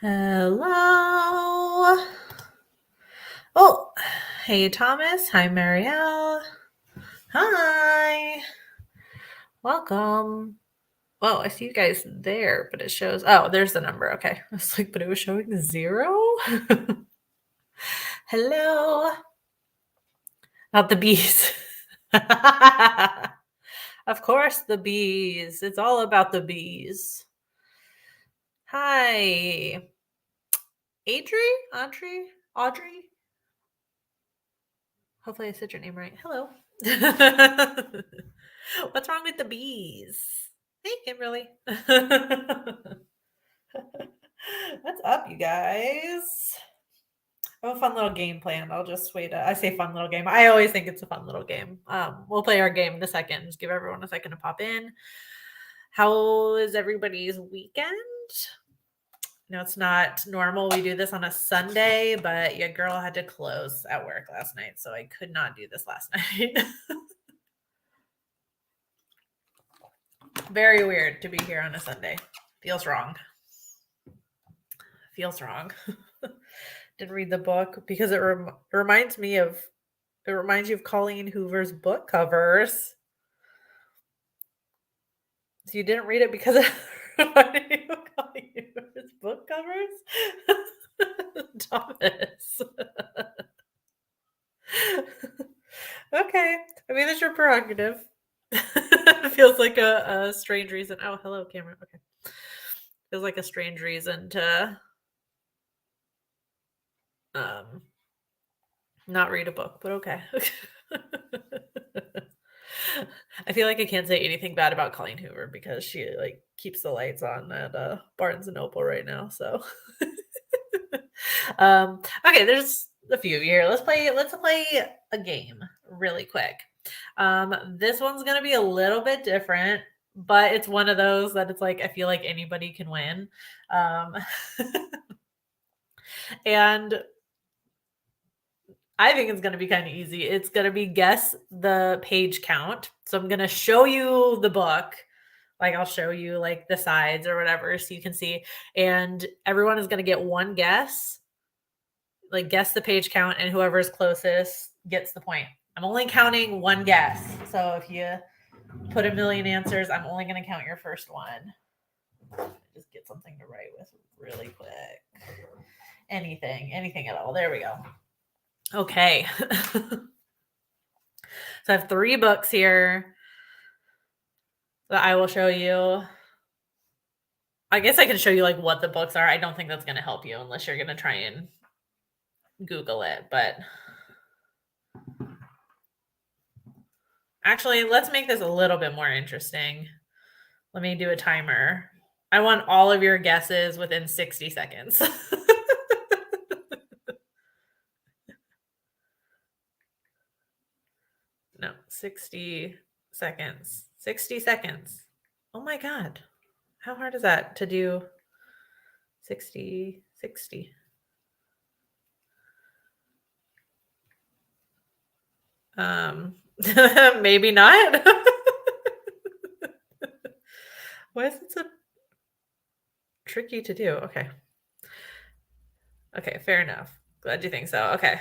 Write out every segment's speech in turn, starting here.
Hello. Oh, hey Thomas. Hi Marielle. Hi. Welcome. Well, I see you guys there, but it shows. Oh, there's the number. Okay. I was like, but it was showing 0. Hello. Not the bees. Of course, the bees. It's all about the bees. Hi. Audrey? Hopefully I said your name right. Hello. What's wrong with the bees? Hey, Kimberly. What's up, you guys? I have a fun little game planned. I'll just wait. I say fun little game. I always think it's a fun little game. We'll play our game in a second. Just give everyone a second to pop in. How is everybody's weekend? No, it's not normal. We do this on a Sunday, but your girl had to close at work last night, so I could not do this last night. Very weird to be here on a Sunday. Feels wrong. Didn't read the book because it reminds you of Colleen Hoover's book covers. So you didn't read it because it reminded you of Colleen Hoover's book covers? Thomas. Okay. I mean, that's your prerogative. Feels like a strange reason. Oh, hello, Cameron. Okay. Feels like a strange reason to not read a book, but okay. I feel like I can't say anything bad about Colleen Hoover because she like keeps the lights on at Barnes and Noble right now. So okay, there's a few here. Let's play a game really quick. This one's gonna be a little bit different, but it's one of those that it's like I feel like anybody can win. And I think it's going to be kind of easy. It's going to be guess the page count. So I'm going to show you the book. Like I'll show you like the sides or whatever so you can see. And everyone is going to get one guess. Like guess the page count and whoever is closest gets the point. I'm only counting one guess. So if you put a million answers, I'm only going to count your first one. Just get something to write with really quick. Anything at all. There we go. Okay. So I have 3 books here that I will show you. I guess I can show you like what the books are. I don't think that's going to help you unless you're going to try and Google it. But actually, let's make this a little bit more interesting. Let me do a timer. I want all of your guesses within 60 seconds. No, 60 seconds. 60 seconds. Oh my God. How hard is that to do 60? Maybe not. Why is it so tricky to do? Okay. Okay, fair enough. Glad you think so. Okay.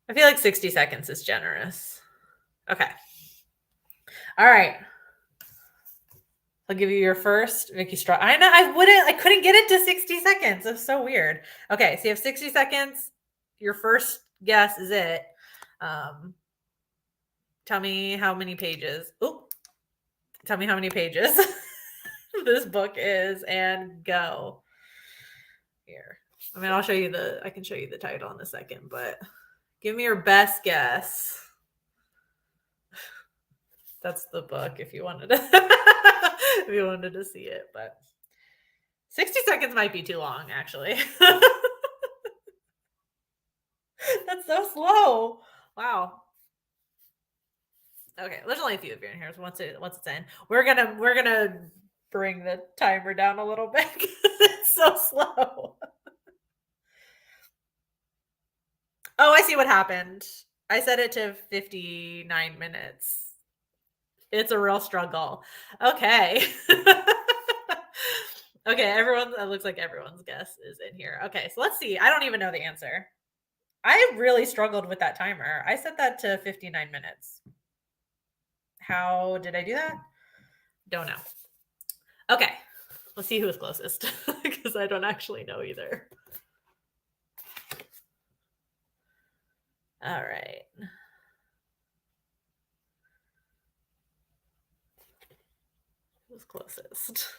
I feel like 60 seconds is generous. Okay. All right. I'll give you your first Vicky Straw. I know I couldn't get it to 60 seconds. It's so weird. Okay, so you have 60 seconds. Your first guess is it. Tell me how many pages. Tell me how many pages this book is and go. Here. I mean, I can show you the title in a second, but give me your best guess. That's the book if you wanted to if you wanted to see it, but 60 seconds might be too long, actually. That's so slow. Wow. Okay, there's only a few of you in here. So once it's in, we're gonna bring the timer down a little bit because it's so slow. Oh, I see what happened. I set it to 59 minutes. It's a real struggle. Okay. Okay, everyone, it looks like everyone's guess is in here. Okay, so let's see. I don't even know the answer. I really struggled with that timer. I set that to 59 minutes. How did I do that? Don't know. Okay, let's see who is closest because I don't actually know either. All right. Who's closest?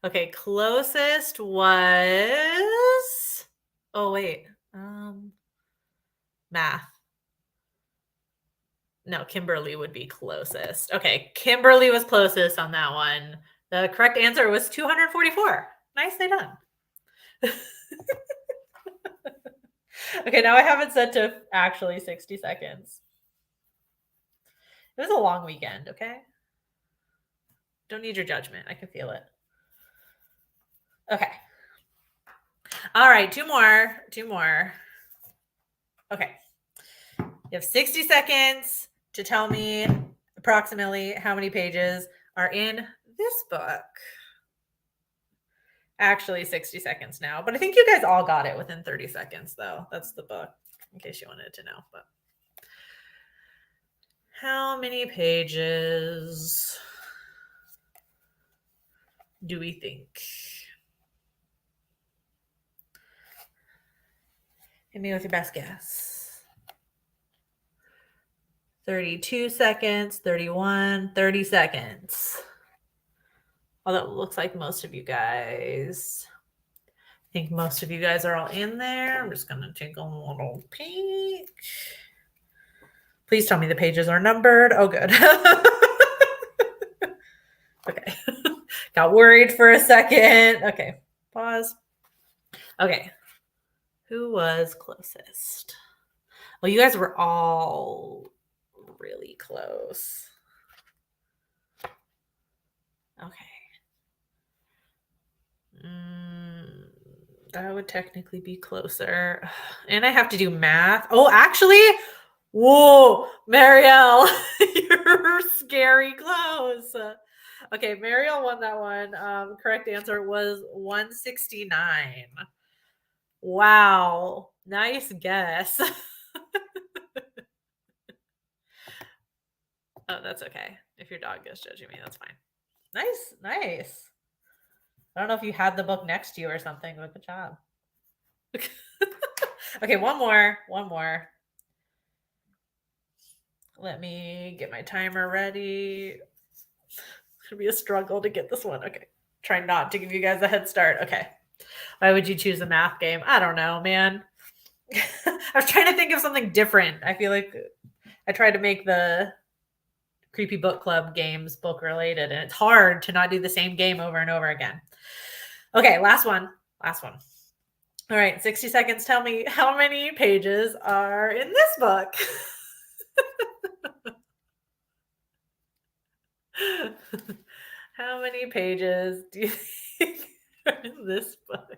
Okay, closest was. Oh wait, math. No, Kimberly would be closest. Okay, Kimberly was closest on that one. The correct answer was 244. Nicely done. Okay, now I have it set to actually 60 seconds. It was a long weekend, okay? Don't need your judgment. I can feel it. Okay. All right, two more. Okay. You have 60 seconds to tell me approximately how many pages are in this book. Actually, 60 seconds now, but I think you guys all got it within 30 seconds, though. That's the book, in case you wanted to know. But how many pages do we think? Hit me with your best guess. 32 seconds, 31, 30 seconds. Although it looks like most of you guys, I think most of you guys are all in there. I'm just going to take a little peek. Please tell me the pages are numbered. Oh, good. Okay. Got worried for a second. Okay. Pause. Okay. Who was closest? Well, you guys were all really close. Okay. That would technically be closer. And I have to do math. Oh, actually, whoa, Marielle, you're scary close. Okay, Marielle won that one. Correct answer was 169. Wow, nice guess. Oh, that's okay. If your dog is judging me, that's fine. Nice. I don't know if you had the book next to you or something, but good job. Okay, one more. Let me get my timer ready. It's gonna be a struggle to get this one. Okay. Try not to give you guys a head start. Okay. Why would you choose a math game? I don't know, man. I was trying to think of something different. I feel like I tried to make the creepy book club games book related, and it's hard to not do the same game over and over again. Okay, last one. All right, 60 seconds. Tell me how many pages are in this book. How many pages do you think are in this book?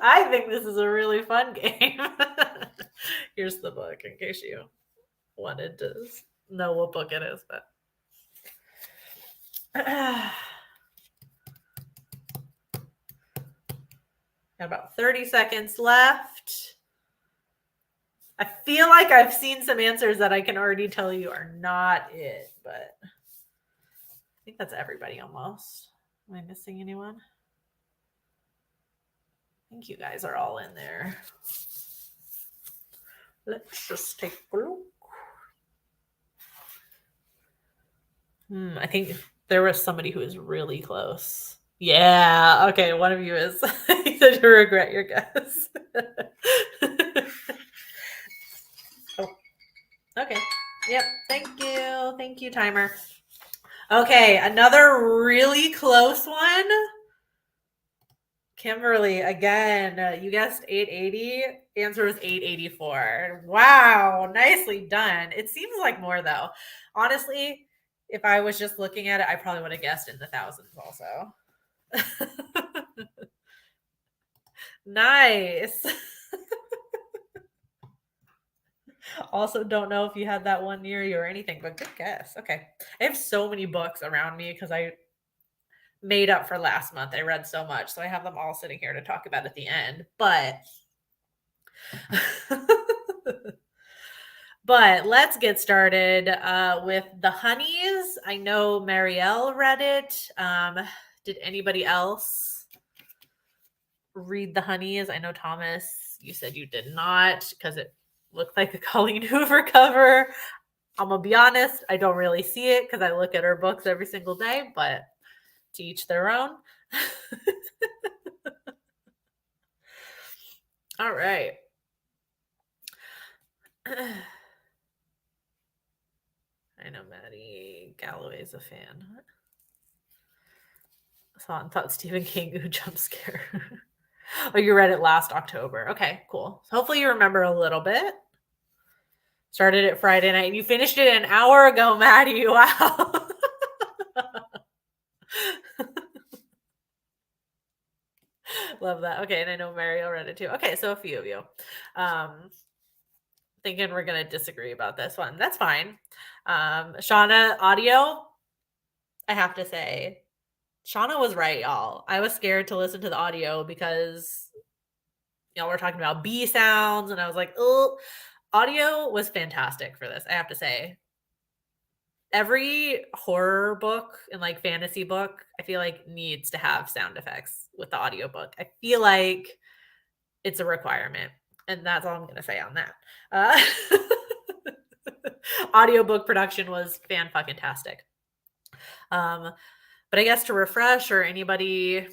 I think this is a really fun game. Here's the book in case you wanted to know what book it is, but got about 30 seconds left. I feel like I've seen some answers that I can already tell you are not it, but I think that's everybody almost. Am I missing anyone? I think you guys are all in there. Let's just take a look. I think there was somebody who was really close. Yeah. Okay. One of you is. You said you regret your guess. Oh. Okay. Yep. Thank you, timer. Okay. Another really close one. Kimberly, again, you guessed 880. Answer was 884. Wow. Nicely done. It seems like more, though. Honestly, if I was just looking at it, I probably would have guessed in the thousands also. Nice. Also, don't know if you had that one near you or anything, but good guess. Okay. I have so many books around me because made up for last month. I read so much, so I have them all sitting here to talk about at the end. But but let's get started with The Honeys. I know Marielle read it. Did anybody else read The Honeys? I know Thomas, you said you did not because it looked like a Colleen Hoover cover. I'm gonna be honest, I don't really see it because I look at her books every single day, but to each their own. All right. I know Maddie Galloway's a fan. I thought Stephen King, ooh, jump scare. Oh, you read it last October. Okay, cool. Hopefully you remember a little bit. Started it Friday night. You finished it an hour ago, Maddie. Wow. Love that. Okay, and I know Mariel read it too. Okay, so a few of you. Thinking we're gonna disagree about this one. That's fine. Shauna, audio, I have to say, Shauna was right, y'all. I was scared to listen to the audio because we're talking about bee sounds, and I was like, oh, audio was fantastic for this, I have to say. Every horror book and like fantasy book, I feel like needs to have sound effects with the audiobook. I feel like it's a requirement. And that's all I'm going to say on that. Audiobook production was fan-fucking-tastic. But I guess to refresh, or anybody,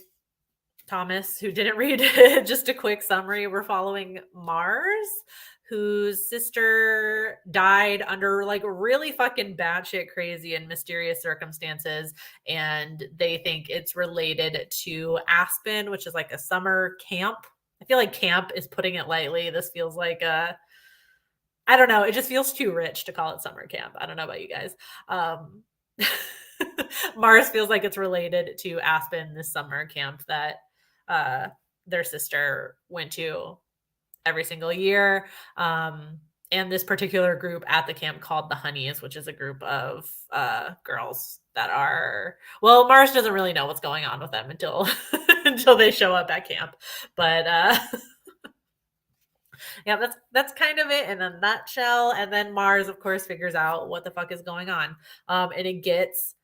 Thomas, who didn't read it, just a quick summary. We're following Mars, whose sister died under like really fucking batshit crazy and mysterious circumstances. And they think it's related to Aspen, which is like a summer camp. I feel like camp is putting it lightly. This feels like I don't know. It just feels too rich to call it summer camp. I don't know about you guys. Mars feels like it's related to Aspen, this summer camp that their sister went to every single year. And this particular group at the camp called the Honeys, which is a group of girls that are, well, Mars doesn't really know what's going on with them until until they show up at camp. But yeah, that's kind of it in a nutshell. And then Mars, of course, figures out what the fuck is going on. And it gets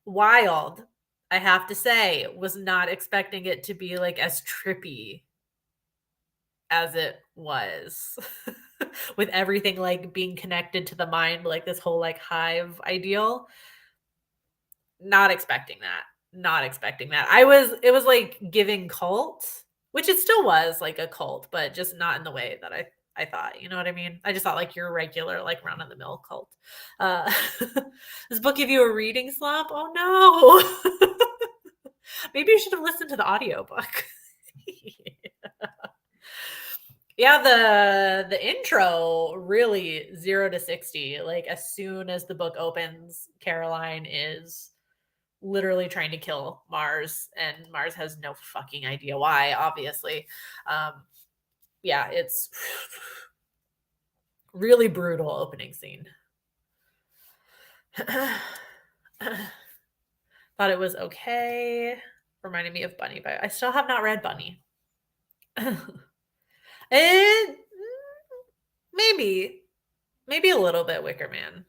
wild. I have to say, was not expecting it to be like as trippy as it was. With everything like being connected to the mind, like this whole like hive ideal. Not expecting that. Not expecting that. It was like giving cult, which it still was like a cult, but just not in the way that I thought. You know what I mean? I just thought like your regular, like round of the mill cult. This book give you a reading slump? Oh no. Maybe you should have listened to the audiobook. Yeah, the intro really 0 to 60. Like as soon as the book opens, Caroline is literally trying to kill Mars, and Mars has no fucking idea why, obviously. Yeah, it's really brutal opening scene. Thought it was okay. Reminded me of Bunny, but I still have not read Bunny. And maybe a little bit Wicker Man.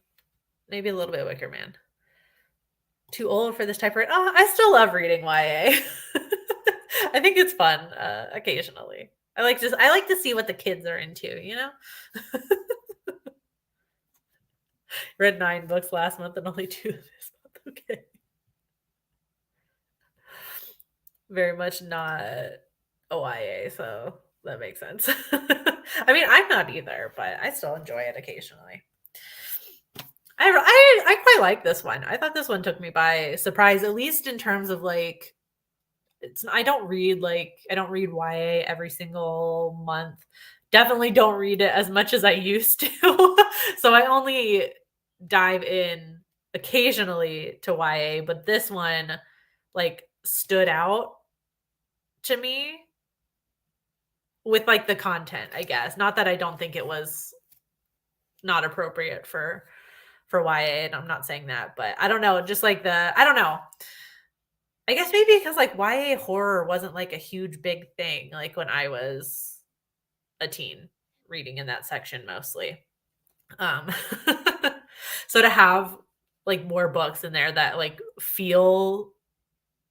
Maybe a little bit Wicker Man. Too old for this type of. Oh, I still love reading YA. I think it's fun occasionally. I like to see what the kids are into. You know. Read 9 books last month and only 2 this month. Okay. Very much not a YA, so that makes sense. I mean, I'm not either, but I still enjoy it occasionally. I quite like this one. I thought this one took me by surprise, at least in terms of like, I don't read YA every single month. Definitely don't read it as much as I used to. So I only dive in occasionally to YA, but this one like stood out to me with like the content, I guess. Not that I don't think it was not appropriate for YA, and I'm not saying that, but I don't know, just like I don't know. I guess maybe because like YA horror wasn't like a huge big thing like when I was a teen reading in that section mostly. Um, so to have like more books in there that like feel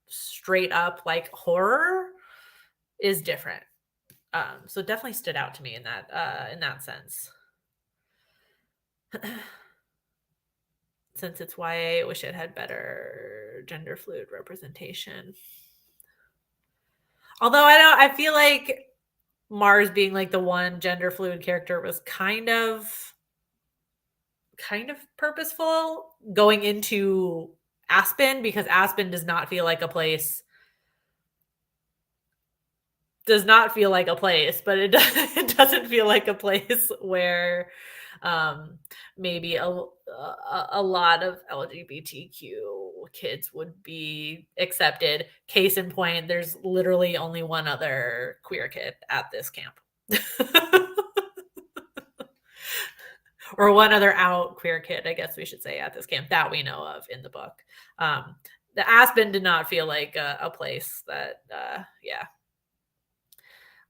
straight up like horror is different. So it definitely stood out to me in that sense. Since it's YA, I wish it had better gender fluid representation. Although I feel like Mars being like the one gender fluid character was kind of purposeful going into Aspen, because Aspen does not feel like a place, but it doesn't feel like a place where maybe a lot of LGBTQ kids would be accepted. Case in point, there's literally only one other queer kid at this camp. Or one other out queer kid, I guess we should say, at this camp that we know of in the book. The Aspen did not feel like a place that, yeah,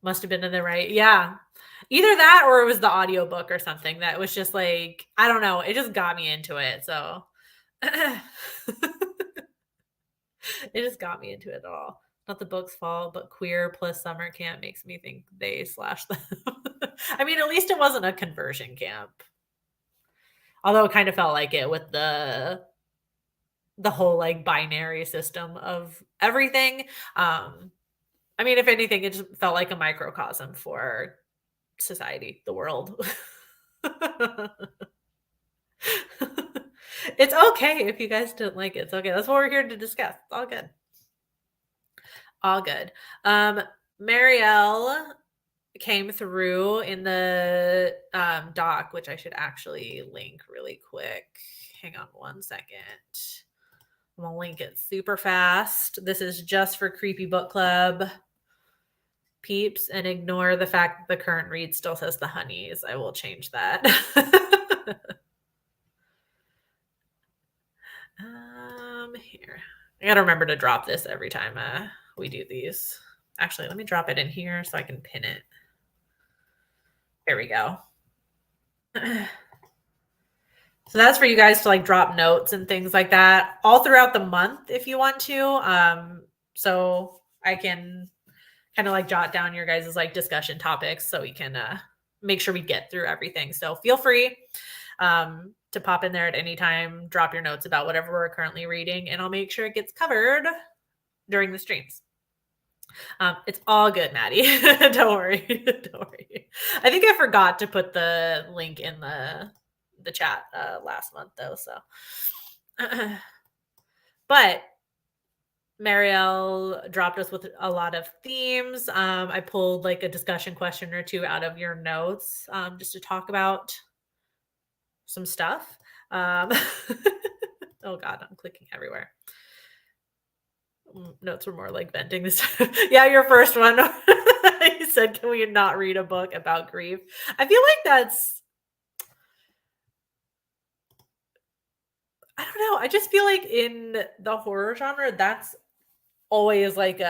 must have been in the right. Yeah. Either that or it was the audiobook or something that was just like, I don't know, it just got me into it. So it just got me into it all. Not the book's fault, but queer plus summer camp makes me think they slash them. I mean, at least it wasn't a conversion camp. Although it kind of felt like it with the whole like binary system of everything. I mean, if anything, it just felt like a microcosm for society, the world. It's okay if you guys don't like it. It's okay. That's what we're here to discuss. It's all good. All good. Marielle came through in the doc, which I should actually link really quick. Hang on one second. I'm gonna link it super fast. This is just for Creepy Book Club peeps, and ignore the fact that the current read still says the honeys. I will change that. Here. I gotta remember to drop this every time we do these. Actually, let me drop it in here so I can pin it. Here we go. So that's for you guys to like drop notes and things like that all throughout the month if you want to. So I can kind of like jot down your guys' like discussion topics so we can make sure we get through everything. So feel free to pop in there at any time, drop your notes about whatever we're currently reading, and I'll make sure it gets covered during the streams. It's all good, Maddie. Don't worry. Don't worry. I think I forgot to put the link in the chat last month though. So, but Marielle dropped us with a lot of themes. I pulled like a discussion question or two out of your notes just to talk about some stuff. Oh God, I'm clicking everywhere. Notes were more like venting this time. Yeah, your first one. You said, can we not read a book about grief? I feel like that's, I don't know. I just feel like in the horror genre, that's always like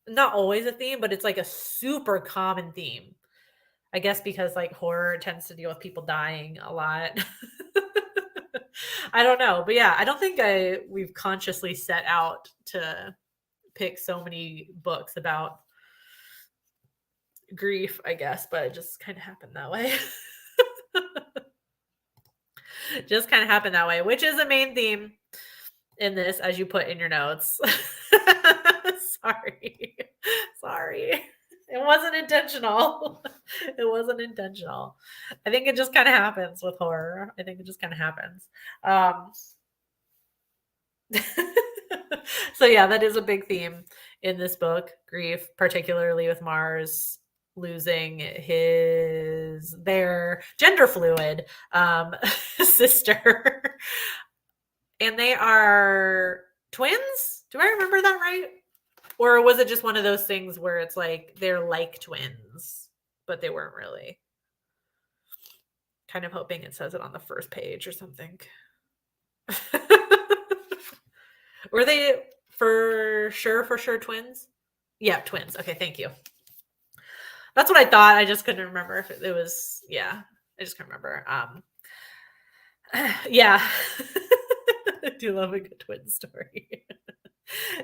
not always a theme, but it's like a super common theme. I guess because like horror tends to deal with people dying a lot. I don't know, but yeah, I don't think we've consciously set out to pick so many books about grief, I guess, but it just kind of happened that way. Just kind of happened that way, which is a main theme in this, as you put in your notes. Sorry. Sorry. It wasn't intentional. It wasn't intentional. I think it just kind of happens with horror. I think it just kind of happens. So yeah, that is a big theme in this book, grief, particularly with Mars losing their gender fluid sister. And they are twins. Do I remember that right? Or was it just one of those things where it's like they're like twins, but they weren't really? Kind of hoping it says it on the first page or something. Were they for sure twins? Yeah, twins. Okay, thank you. That's what I thought. I just couldn't remember if it was. Yeah, I just couldn't remember. Yeah, I do love a good twin story.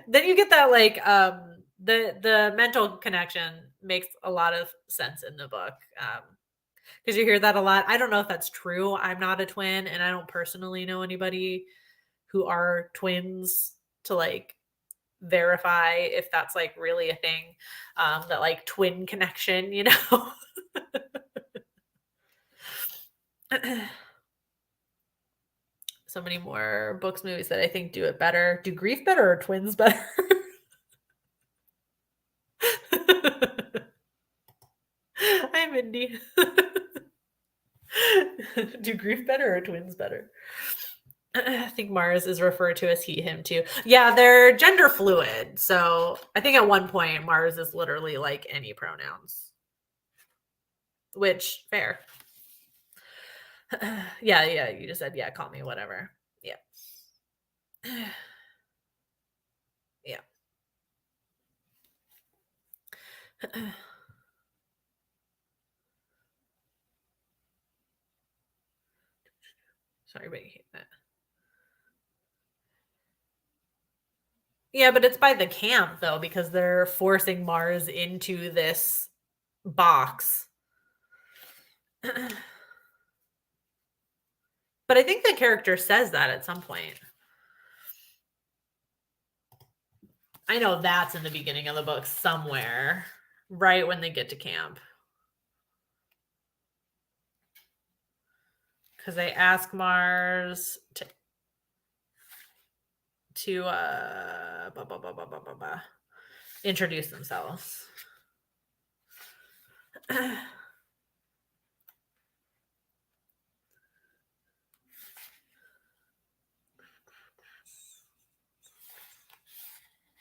Then you get that like the mental connection makes a lot of sense in the book. Because you hear that a lot. I don't know if that's true. I'm not a twin, and I don't personally know anybody who are twins to like verify if that's like really a thing. That like twin connection, you know. So many more books, movies that I think do it better. Do grief better or twins better? Hi, Mindy. Do grief better or twins better? I think Mars is referred to as he, him too. Yeah, they're gender fluid. So I think at one point Mars is literally like any pronouns, which fair. Yeah. You just said, yeah, call me whatever. Yeah. Yeah. Sorry, but that. Yeah, but it's by the camp though, because they're forcing Mars into this box. But I think the character says that at some point. I know that's in the beginning of the book somewhere, right when they get to camp. Because they ask Mars to introduce themselves.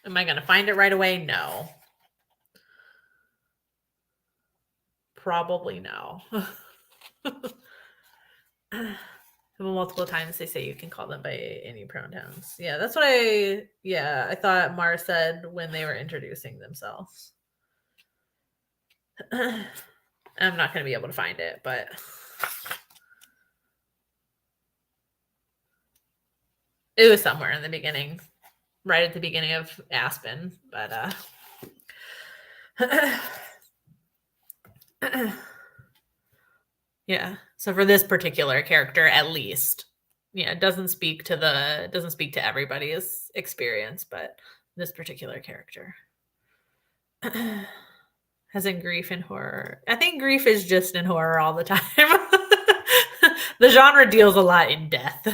Am I going to find it right away? No. Probably no. Multiple times they say you can call them by any pronouns. Yeah, that's what I thought Mars said when they were introducing themselves. I'm not going to be able to find it, but it was somewhere in the beginning, right at the beginning of Aspen, but yeah. So for this particular character, at least, yeah, it doesn't speak to everybody's experience, but this particular character has in grief and horror. I think grief is just in horror all the time. The genre deals a lot in death.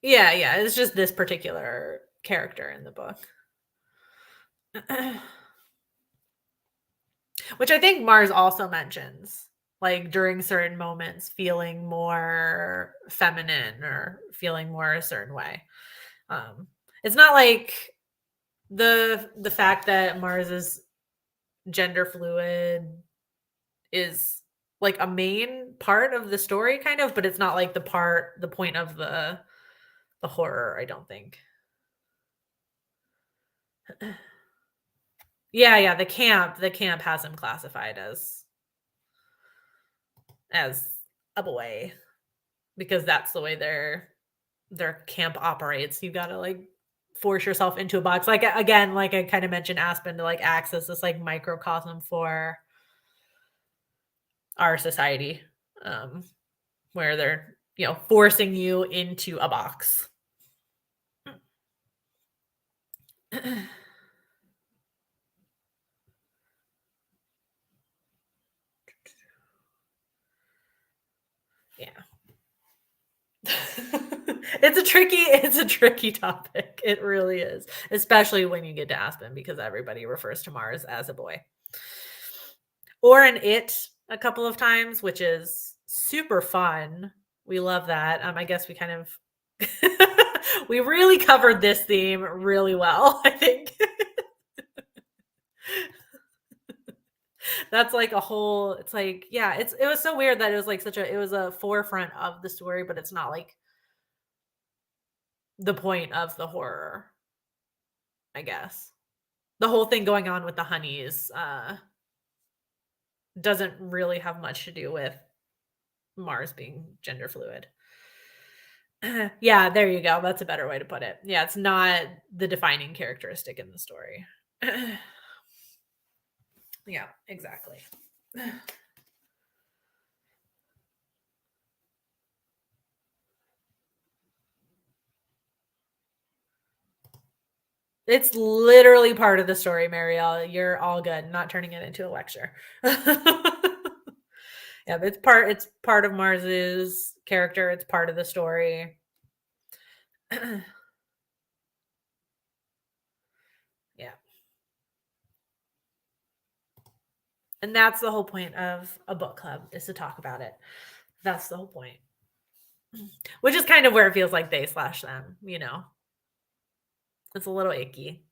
Yeah, it's just this particular character in the book. Which I think Mars also mentions, like during certain moments, feeling more feminine or feeling more a certain way. It's not like the fact that Mars is gender fluid is like a main part of the story, kind of, but it's not like the point of the horror, I don't think. Yeah, the camp has him classified as a boy because that's the way their camp operates. You got to like force yourself into a box. Like again, like I kind of mentioned Aspen to like access this like microcosm for our society, where they're, forcing you into a box. Yeah. It's a tricky topic. It really is, especially when you get to Aspen because everybody refers to Mars as a boy. Or an it a couple of times, which is super fun. We love that. I guess we kind of we really covered this theme really well, I think. That's like a whole it's like, yeah, it was so weird that it was like such a it was a forefront of the story, but it's not like the point of the horror, I guess. The whole thing going on with the honeys, doesn't really have much to do with Mars being gender fluid. Yeah, there you go. That's a better way to put it. Yeah, it's not the defining characteristic in the story. Yeah, exactly. It's literally part of the story, Marielle. You're all good. Not turning it into a lecture. Yeah, but it's part of Mars's character. It's part of the story. Yeah. And that's the whole point of a book club is to talk about it. That's the whole point. Which is kind of where it feels like they slash them, you know. It's a little icky.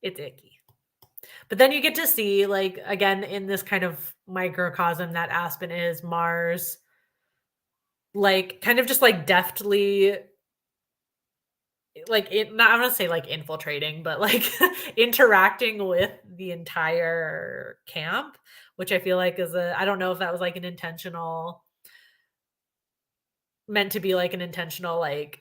It's icky. But then you get to see, like, again, in this kind of microcosm that Aspen is, Mars, like, kind of just like deftly, like, not, I'm gonna say like infiltrating, but like interacting with the entire camp, which I feel like is I don't know if that was like an intentional, meant to be like an intentional, like,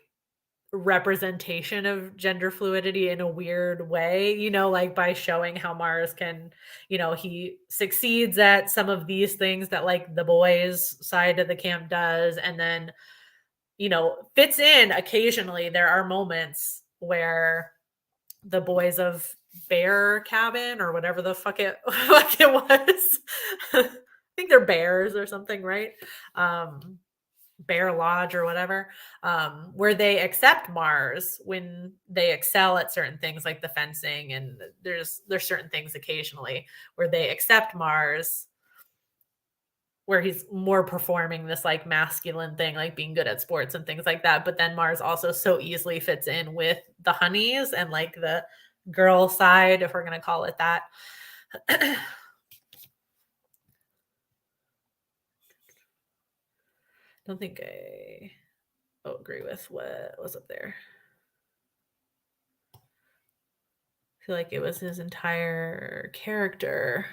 representation of gender fluidity in a weird way, like by showing how Mars can, he succeeds at some of these things that like the boys side of the camp does. And then, fits in occasionally. There are moments where the boys of Bear Cabin or whatever the fuck it, fuck it was. I think they're bears or something, right? Bear Lodge or whatever, where they accept Mars when they excel at certain things like the fencing, and there's certain things occasionally where they accept Mars, where he's more performing this like masculine thing, like being good at sports and things like that. But then Mars also so easily fits in with the honeys and like the girl side, if we're gonna call it that. Don't think I agree with what was up there. I feel like it was his entire character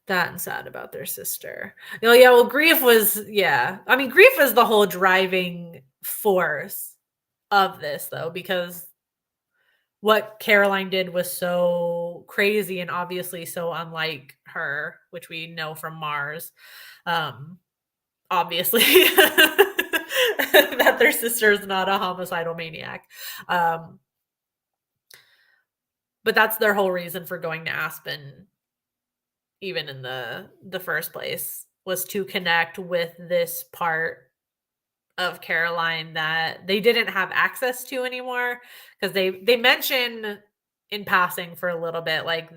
that and sad about their sister. Yeah, well, grief was, yeah. I mean, grief is the whole driving force of this, though, because what Caroline did was so crazy and obviously so unlike her, which we know from Mars. Obviously, that their sister is not a homicidal maniac. But that's their whole reason for going to Aspen, even in the first place, was to connect with this part of Caroline that they didn't have access to anymore, because they mention in passing for a little bit like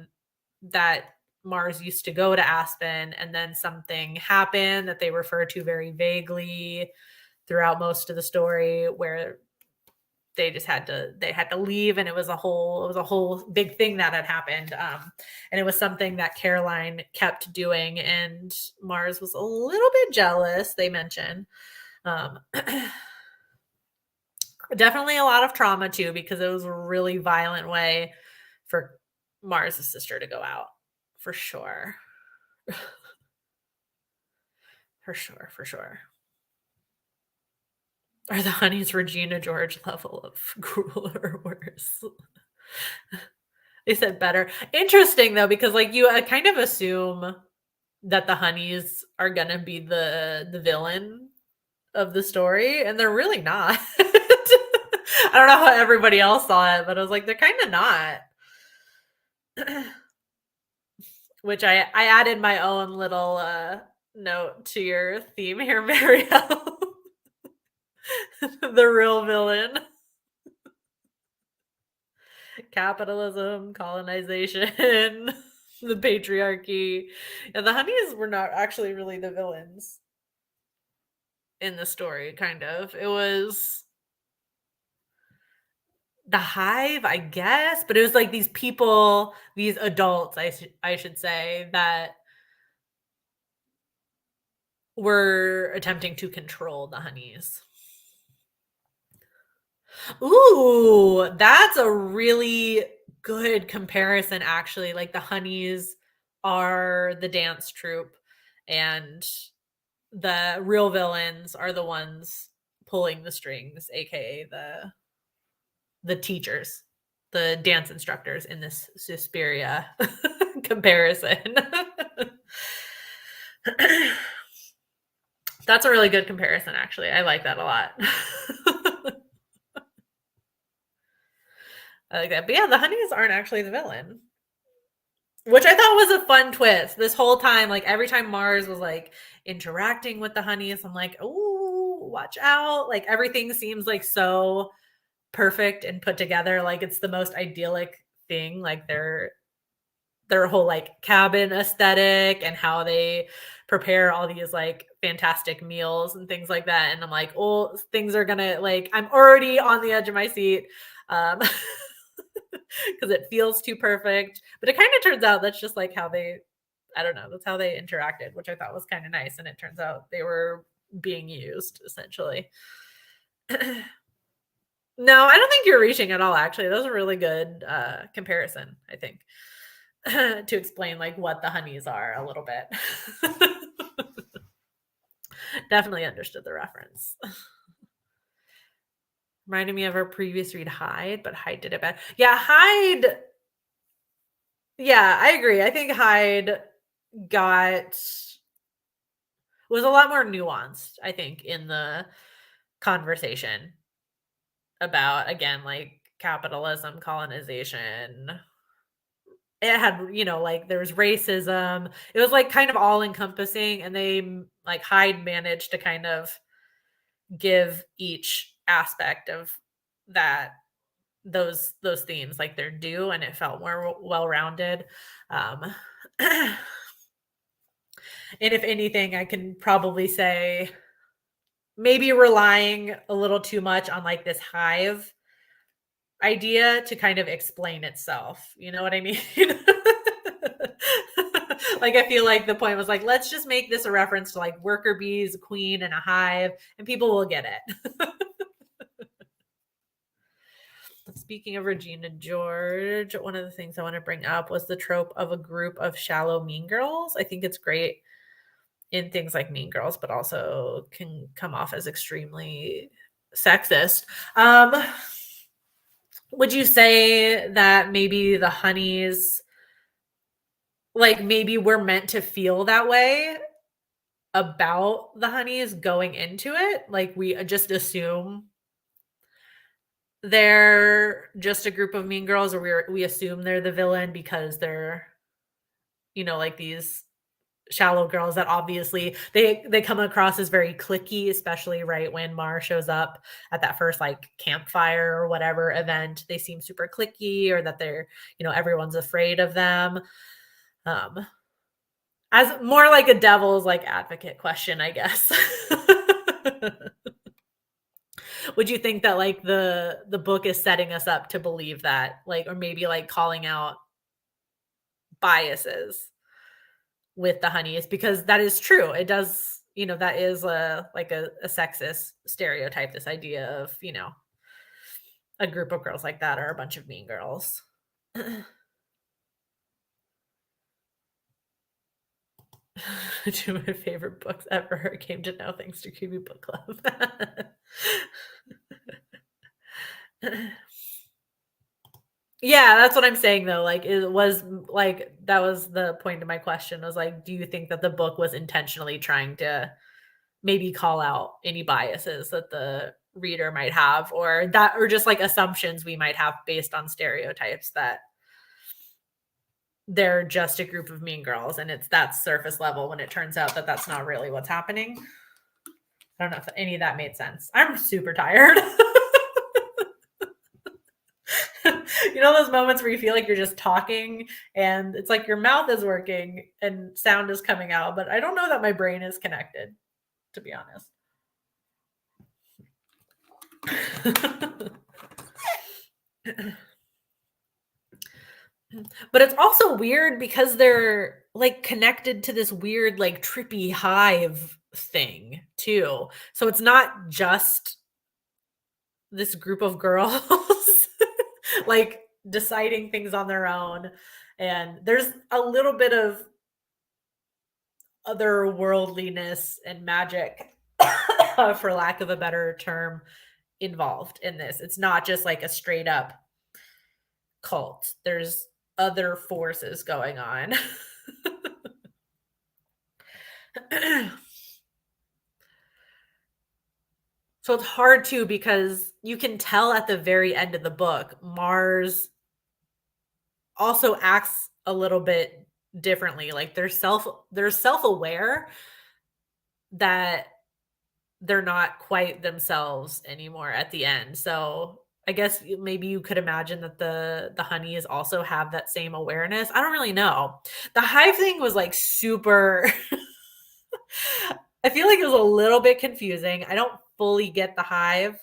that Mars used to go to Aspen and then something happened that they refer to very vaguely throughout most of the story, where they had to leave, and it was a whole big thing that had happened, and it was something that Caroline kept doing, and Mars was a little bit jealous, they mention. Definitely a lot of trauma too, because it was a really violent way for Mars's sister to go out, for sure. For sure. Are the honeys Regina George level of cruel or worse? They said better. Interesting though, because like you kind of assume that the honeys are gonna be the villain of the story, and they're really not. I don't know how everybody else saw it, but I was like, they're kind of not. Which I added my own little note to your theme here, Marielle. The real villain. Capitalism, colonization, the patriarchy. And the honeys were not actually really the villains in the story, kind of. It was the hive, I guess, but it was like these people, these adults, I should say, that were attempting to control the honeys. Ooh, that's a really good comparison, actually. Like the honeys are the dance troupe, and the real villains are the ones pulling the strings, aka the teachers, the dance instructors in this Suspiria comparison. That's a really good comparison, actually. I like that a lot. I like that. But yeah, the honeys aren't actually the villain, which I thought was a fun twist. This whole time, like every time Mars was like interacting with the honeys, I'm like, oh, watch out. Like everything seems like so perfect and put together. Like it's the most idyllic thing. Like their whole like cabin aesthetic and how they prepare all these like fantastic meals and things like that. And I'm like, oh, things are gonna like, I'm already on the edge of my seat. Because it feels too perfect. But it kind of turns out that's just like how they, I don't know, that's how they interacted, which I thought was kind of nice. And it turns out they were being used essentially. No, I don't think you're reaching at all, actually. That was a really good comparison, I think, to explain like what the honeys are a little bit. Definitely understood the reference. Reminded me of our previous read, Hyde, but Hyde did it better. Yeah, Hyde. Yeah, I agree. I think Hyde got was a lot more nuanced, I think, in the conversation about, again, like capitalism, colonization. It had, like there was racism. It was like kind of all encompassing, and they like Hyde managed to kind of give each aspect of that those themes like their due, and it felt more well-rounded. And if anything, I can probably say maybe relying a little too much on like this hive idea to kind of explain itself. You know what I mean? Like I feel like the point was like, let's just make this a reference to like worker bees, a queen, and a hive, and people will get it. Speaking of Regina George, one of the things I want to bring up was the trope of a group of shallow mean girls. I think it's great in things like Mean Girls, but also can come off as extremely sexist. Would you say that maybe the honeys, like maybe we're meant to feel that way about the honeys going into it? Like we just assume they're just a group of mean girls, or we assume they're the villain because they're, like these shallow girls that obviously they come across as very cliquey, especially right when Mar shows up at that first like campfire or whatever event. They seem super cliquey, or that they're, everyone's afraid of them. As more like a devil's like advocate question, I guess. Would you think that like the book is setting us up to believe that, like, or maybe like calling out biases with the honeys, because that is true. It does, that is a like a sexist stereotype, this idea of, a group of girls like that are a bunch of mean girls. Two of my favorite books ever I came to know thanks to Creepy Book Club. Yeah, that's what I'm saying though. Like it was like that was the point of my question, was like, do you think that the book was intentionally trying to maybe call out any biases that the reader might have, or just like assumptions we might have based on stereotypes that they're just a group of mean girls and it's that surface level, when it turns out that that's not really what's happening? I don't know if any of that made sense. I'm super tired. Those moments where you feel like you're just talking and it's like your mouth is working and sound is coming out, but I don't know that my brain is connected, to be honest. But it's also weird because they're, like, connected to this weird, like, trippy hive thing too. So it's not just this group of girls, like, deciding things on their own, and there's a little bit of otherworldliness and magic, for lack of a better term, involved in this. It's not just, like, a straight up cult. There's other forces going on. So it's hard too because you can tell at the very end of the book, Mars also acts a little bit differently. Like they're self-aware that they're not quite themselves anymore at the end. So I guess maybe you could imagine that the honeys also have that same awareness. I don't really know. The hive thing was like super I feel like it was a little bit confusing. I don't fully get the hive.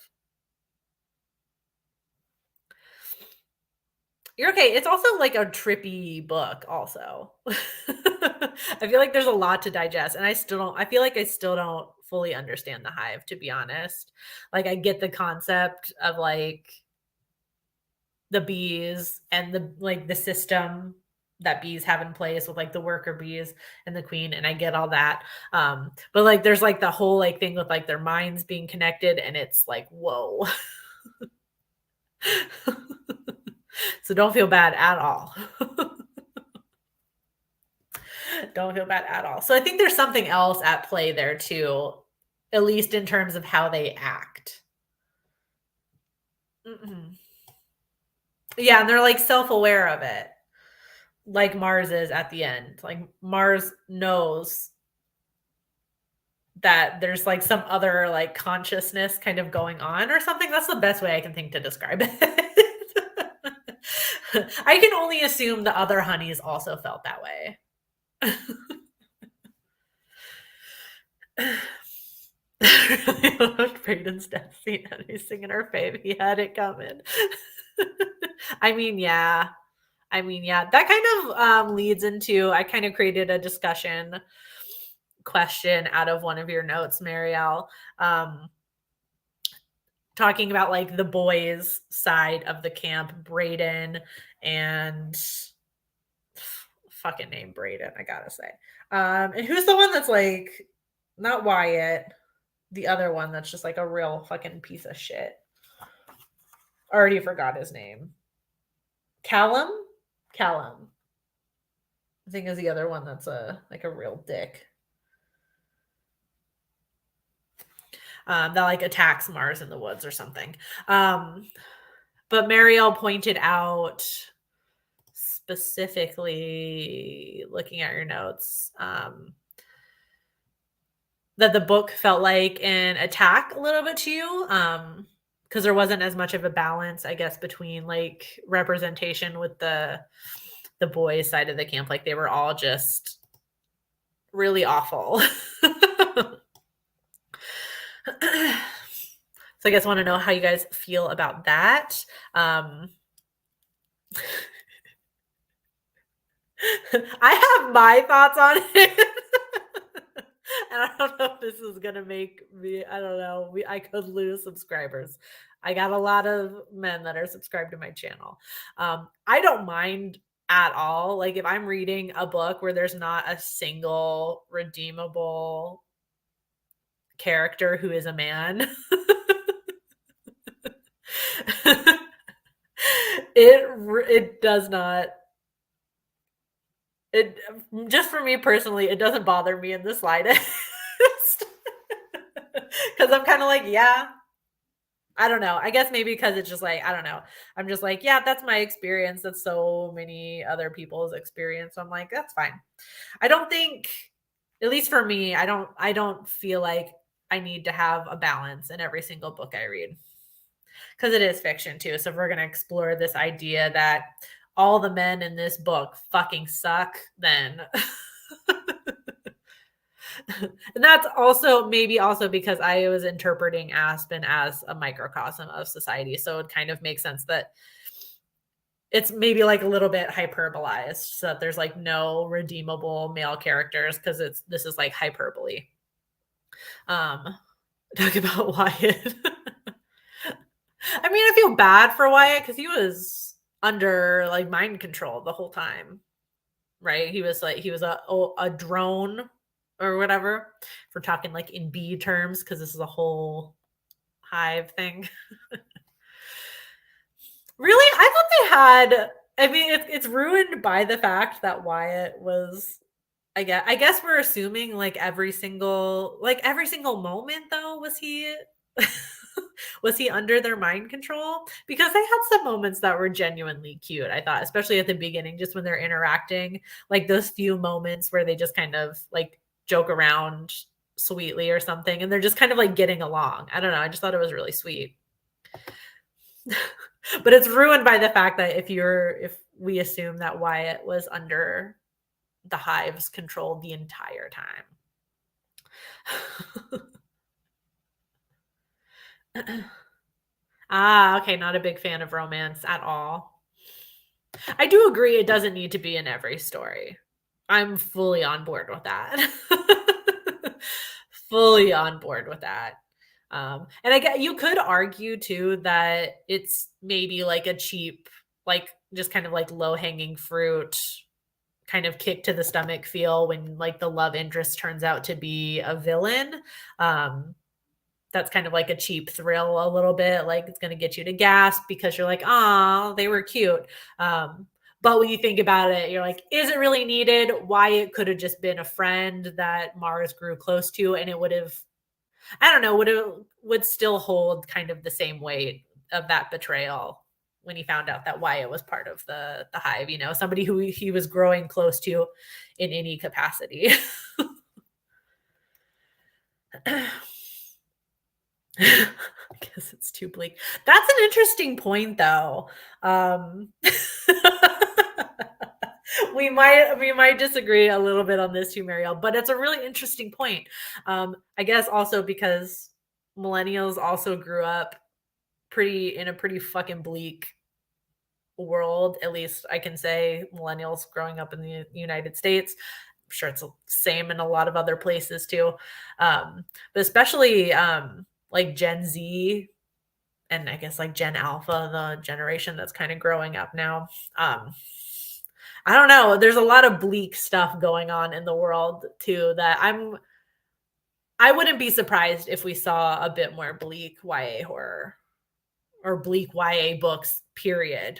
You're okay. It's also like a trippy book also. I feel like there's a lot to digest, and I feel like I still don't fully understand the hive, to be honest. Like, I get the concept of, like, the bees and the system that bees have in place with, like, the worker bees and the queen, and I get all that. But, like, there's, like, the whole, like, thing with, like, their minds being connected, and it's like, "Whoa." So don't feel bad at all. Don't feel bad at all. So I think there's something else at play there too, at least in terms of how they act. Mhm. Yeah, and they're, like, self-aware of it, like Mars is at the end. Like, Mars knows that there's, like, some other, like, consciousness kind of going on or something. That's the best way I can think to describe it. I can only assume the other honeys also felt that way. I loved Brayden's death scene and he's singing her fave. He had it coming. I mean, yeah. Yeah. That kind of leads into I kind of created a discussion question out of one of your notes, Marielle. Um, talking about like the boys' side of the camp, Brayden and fucking name Brayden, I gotta say. And who's the one that's like not Wyatt? The other one that's just like a real fucking piece of shit. Already forgot his name. Callum? Callum. I think is the other one that's a real dick. That like attacks Mars in the woods or something. But Marielle pointed out specifically looking at your notes, that the book felt like an attack a little bit to you. Because there wasn't as much of a balance, I guess, between like representation with the boys' side of the camp. Like they were all just really awful. So I guess I want to know how you guys feel about that. I have my thoughts on it. And I don't know if this is gonna make me, I don't know, I could lose subscribers. I got a lot of men that are subscribed to my channel. I don't mind at all. Like if I'm reading a book where there's not a single redeemable character who is a man. It does not it just for me personally, it doesn't bother me in the slightest. Because I'm kind of like, yeah, I don't know. I guess maybe because it's just like, I don't know. I'm just like, yeah, that's my experience. That's so many other people's experience. So I'm like, that's fine. I don't think, at least for me, I don't feel like I need to have a balance in every single book I read. Because it is fiction too. So if we're gonna explore this idea that all the men in this book fucking suck, then and that's also maybe also because I was interpreting Aspen as a microcosm of society. So it kind of makes sense that it's maybe like a little bit hyperbolized so that there's like no redeemable male characters because this is like hyperbole. Um, talk about Wyatt. I mean, I feel bad for Wyatt because he was under like mind control the whole time, right? He was a drone or whatever. If we're talking like in bee terms, because this is a whole hive thing. Really, I thought they had. I mean, it's ruined by the fact that Wyatt was. I guess we're assuming every single moment though was he was he under their mind control? Because they had some moments that were genuinely cute, I thought, especially at the beginning, just when they're interacting, like those few moments where they just kind of like joke around sweetly or something, and they're just kind of like getting along. I don't know. I just thought it was really sweet. But it's ruined by the fact that if we assume that Wyatt was under the hive's control the entire time. Ah, okay, not a big fan of romance at all. I do agree it doesn't need to be in every story. I'm fully on board with that. Fully on board with that. And I get you could argue too that it's maybe like a cheap, like just kind of like low hanging fruit, kind of kick to the stomach feel when like the love interest turns out to be a villain. Um, that's kind of like a cheap thrill a little bit, like it's going to get you to gasp because you're like, oh, they were cute. But when you think about it, you're like, is it really needed? Why it could have just been a friend that Mars grew close to, and it would have, I don't know, would still hold kind of the same weight of that betrayal when he found out that Wyatt was part of the hive, somebody who he was growing close to in any capacity. I guess it's too bleak. That's an interesting point though. We might disagree a little bit on this too, Marielle, but it's a really interesting point. I guess also because millennials also grew up in a pretty fucking bleak world. At least I can say millennials growing up in the United States. I'm sure it's the same in a lot of other places too. But especially like Gen Z and I guess like Gen Alpha, the generation that's kind of growing up now. I don't know. There's a lot of bleak stuff going on in the world too that I wouldn't be surprised if we saw a bit more bleak YA horror or bleak YA books, period,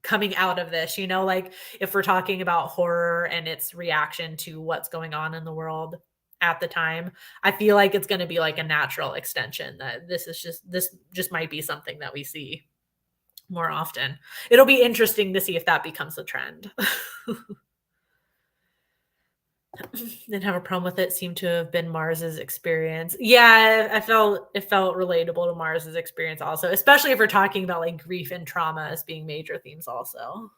coming out of this. Like if we're talking about horror and its reaction to what's going on in the world at the time, I feel like it's going to be like a natural extension that this just might be something that we see more often. It'll be interesting to see if that becomes a trend. Didn't have a problem with it. Seemed to have been Mars's experience. Yeah, it felt relatable to Mars's experience also, especially if we're talking about like grief and trauma as being major themes also.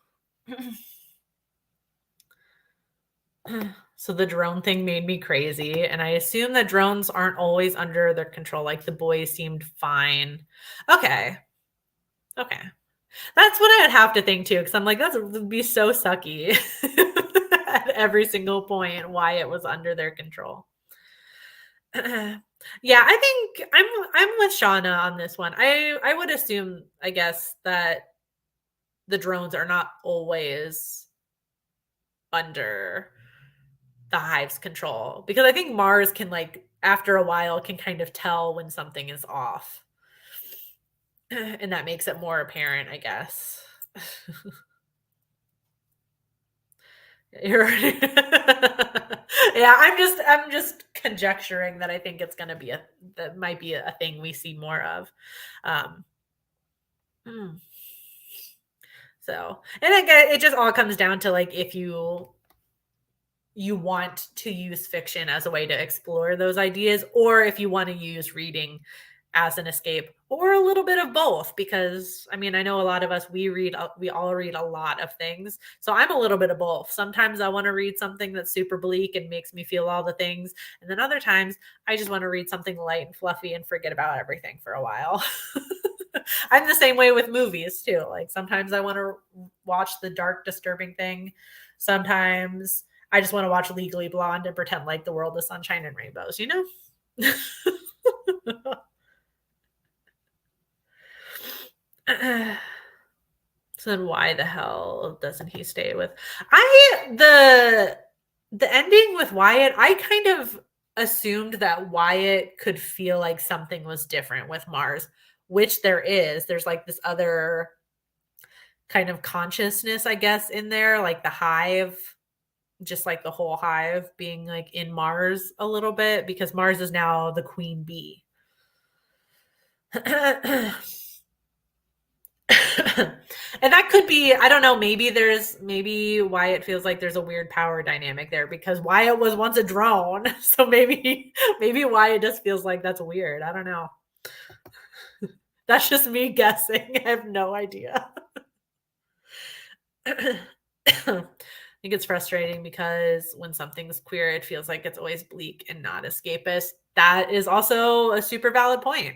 So the drone thing made me crazy, and I assume that drones aren't always under their control. Like the boys seemed fine. Okay. That's what I'd have to think too, because I'm like, that would be so sucky at every single point why it was under their control. Yeah, I think I'm with Shauna on this one. I would assume, I guess, that the drones are not always under the hive's control, because I think Mars can like after a while can kind of tell when something is off. And that makes it more apparent, I guess. You're yeah, I'm just conjecturing that I think it's gonna be that might be a thing we see more of. Um, mm. So, and again, it just all comes down to like if you want to use fiction as a way to explore those ideas, or if you want to use reading as an escape, or a little bit of both. Because I mean, I know a lot of us, we all read a lot of things, so I'm a little bit of both. Sometimes I want to read something that's super bleak and makes me feel all the things, and then other times I just want to read something light and fluffy and forget about everything for a while. I'm the same way with movies too. Like sometimes I want to watch the dark, disturbing thing. Sometimes I just want to watch Legally Blonde and pretend like the world is sunshine and rainbows, you know? So then why the hell doesn't he stay with the ending with Wyatt, I kind of assumed that Wyatt could feel like something was different with Mars, which there is. There's like this other kind of consciousness, I guess, in there, like the hive, just like the whole hive being like in Mars a little bit because Mars is now the queen bee. And that could be, I don't know, maybe Wyatt feels like there's a weird power dynamic there because Wyatt was once a drone. So maybe Wyatt just feels like that's weird. I don't know. That's just me guessing. I have no idea. I think it's frustrating because when something's queer, it feels like it's always bleak and not escapist. That is also a super valid point.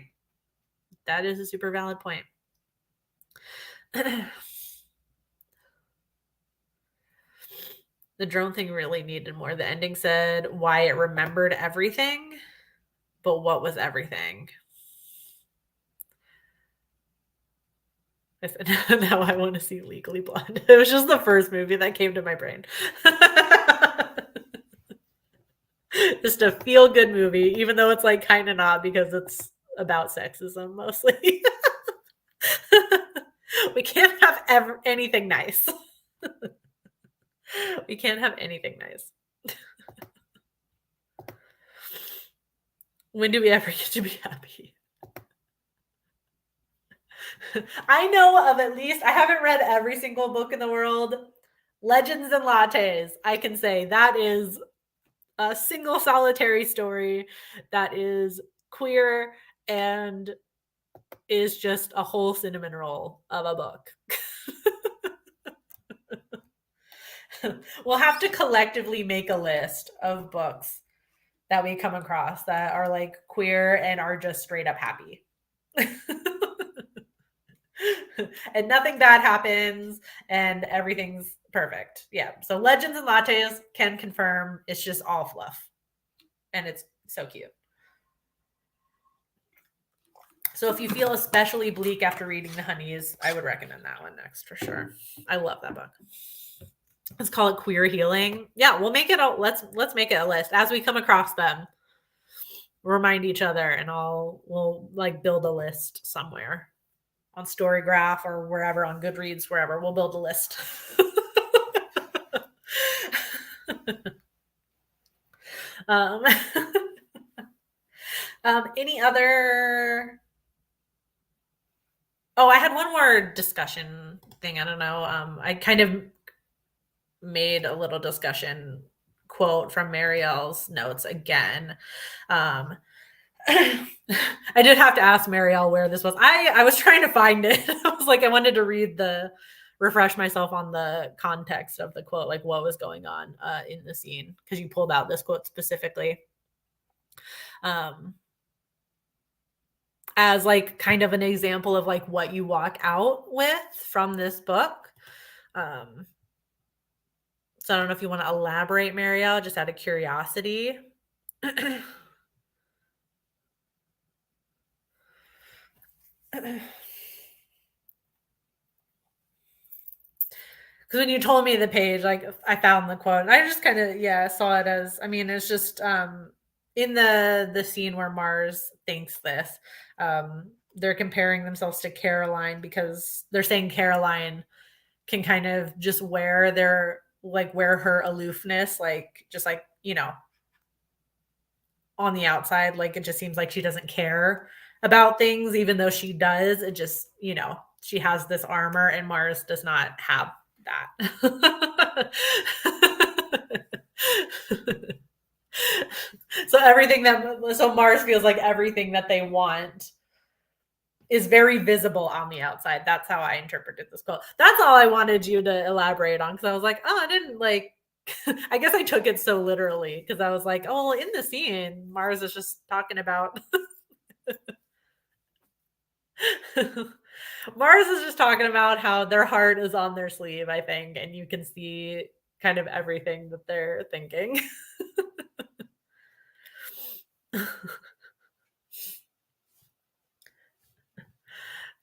That is a super valid point. The drone thing really needed more. The ending said Wyatt remembered everything, but what was everything? I said, now I want to see Legally Blonde. It was just the first movie that came to my brain. Just a feel-good movie, even though it's like kind of not because it's about sexism mostly. We can't have anything nice. We can't have anything nice. When do we ever get to be happy? I know of at least, I haven't read every single book in the world. Legends and Lattes, I can say that is a single solitary story that is queer and is just a whole cinnamon roll of a book. We'll have to collectively make a list of books that we come across that are like queer and are just straight up happy. And nothing bad happens and everything's perfect. Yeah. So Legends and Lattes can confirm it's just all fluff. And it's so cute. So if you feel especially bleak after reading The Honeys, I would recommend that one next for sure. I love that book. Let's call it Queer Healing. Yeah, we'll make it let's make it a list as we come across them. Remind each other and we'll like build a list somewhere on Storygraph or wherever, on Goodreads, wherever. We'll build a list. Any other? Oh, I had one more discussion thing. I don't know. I kind of made a little discussion quote from Marielle's notes again. I did have to ask Marielle where this was. I was trying to find it. I was like, I wanted to refresh myself on the context of the quote, like what was going on in the scene, because you pulled out this quote specifically. As like kind of an example of like what you walk out with from this book. So I don't know if you want to elaborate, Marielle, just out of curiosity. Because when you told me the page, like I found the quote and I just kind of saw it as, I mean, it's just in the scene where Mars thinks this, they're comparing themselves to Caroline because they're saying Caroline can kind of just wear her aloofness, like just like, you know, on the outside, like it just seems like she doesn't care about things, even though she does. It just, you know, she has this armor and Mars does not have that. So Mars feels like everything that they want is very visible on the outside. That's how I interpreted this quote. That's all I wanted you to elaborate on, because I was like, oh, I didn't like, I guess I took it so literally because I was like, oh, in the scene, Mars is just talking about Mars is just talking about how their heart is on their sleeve, I think, and you can see kind of everything that they're thinking.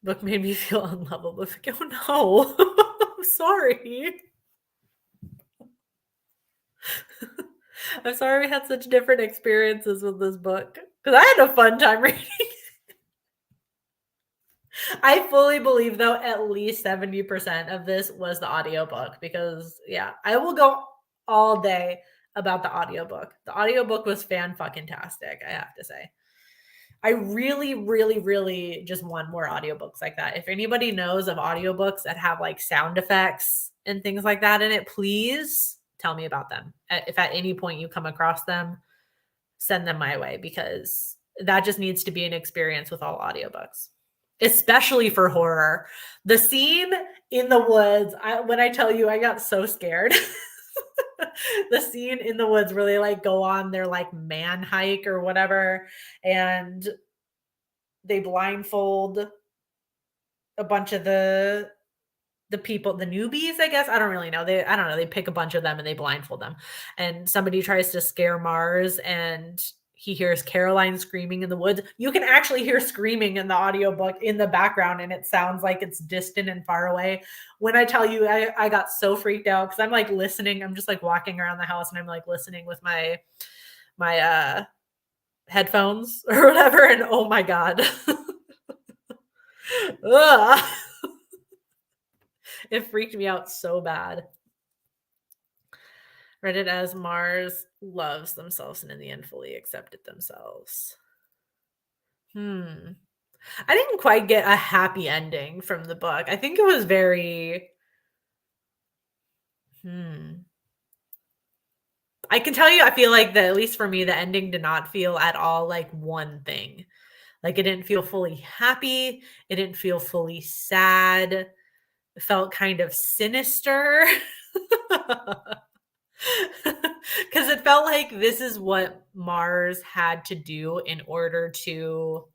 Book made me feel unlovable. Oh no, I'm sorry. I'm sorry we had such different experiences with this book because I had a fun time reading. I fully believe though at least 70% of this was the audiobook because yeah, I will go all day about the audiobook. The audiobook was fan fucking tastic, I have to say. I really, really, really just want more audiobooks like that. If anybody knows of audiobooks that have like sound effects and things like that in it, please tell me about them. If at any point you come across them, send them my way because that just needs to be an experience with all audiobooks, especially for horror. The scene in the woods, when I tell you I got so scared. The scene in the woods where they like go on their like man hike or whatever and they blindfold a bunch of the people, the newbies, I guess. I don't really know. I don't know. They pick a bunch of them and they blindfold them. And somebody tries to scare Mars and he hears Caroline screaming in the woods. You can actually hear screaming in the audiobook in the background and it sounds like it's distant and far away. When I tell you, I got so freaked out because I'm like listening. I'm just like walking around the house and I'm like listening with my headphones or whatever. And oh my God. It freaked me out so bad. Read it as Mars loves themselves and in the end fully accepted themselves. I didn't quite get a happy ending from the book. I think it was very I can tell you, I feel like at least for me, the ending did not feel at all like one thing. Like it didn't feel fully happy. It didn't feel fully sad. It felt kind of sinister. Because it felt like this is what Mars had to do in order to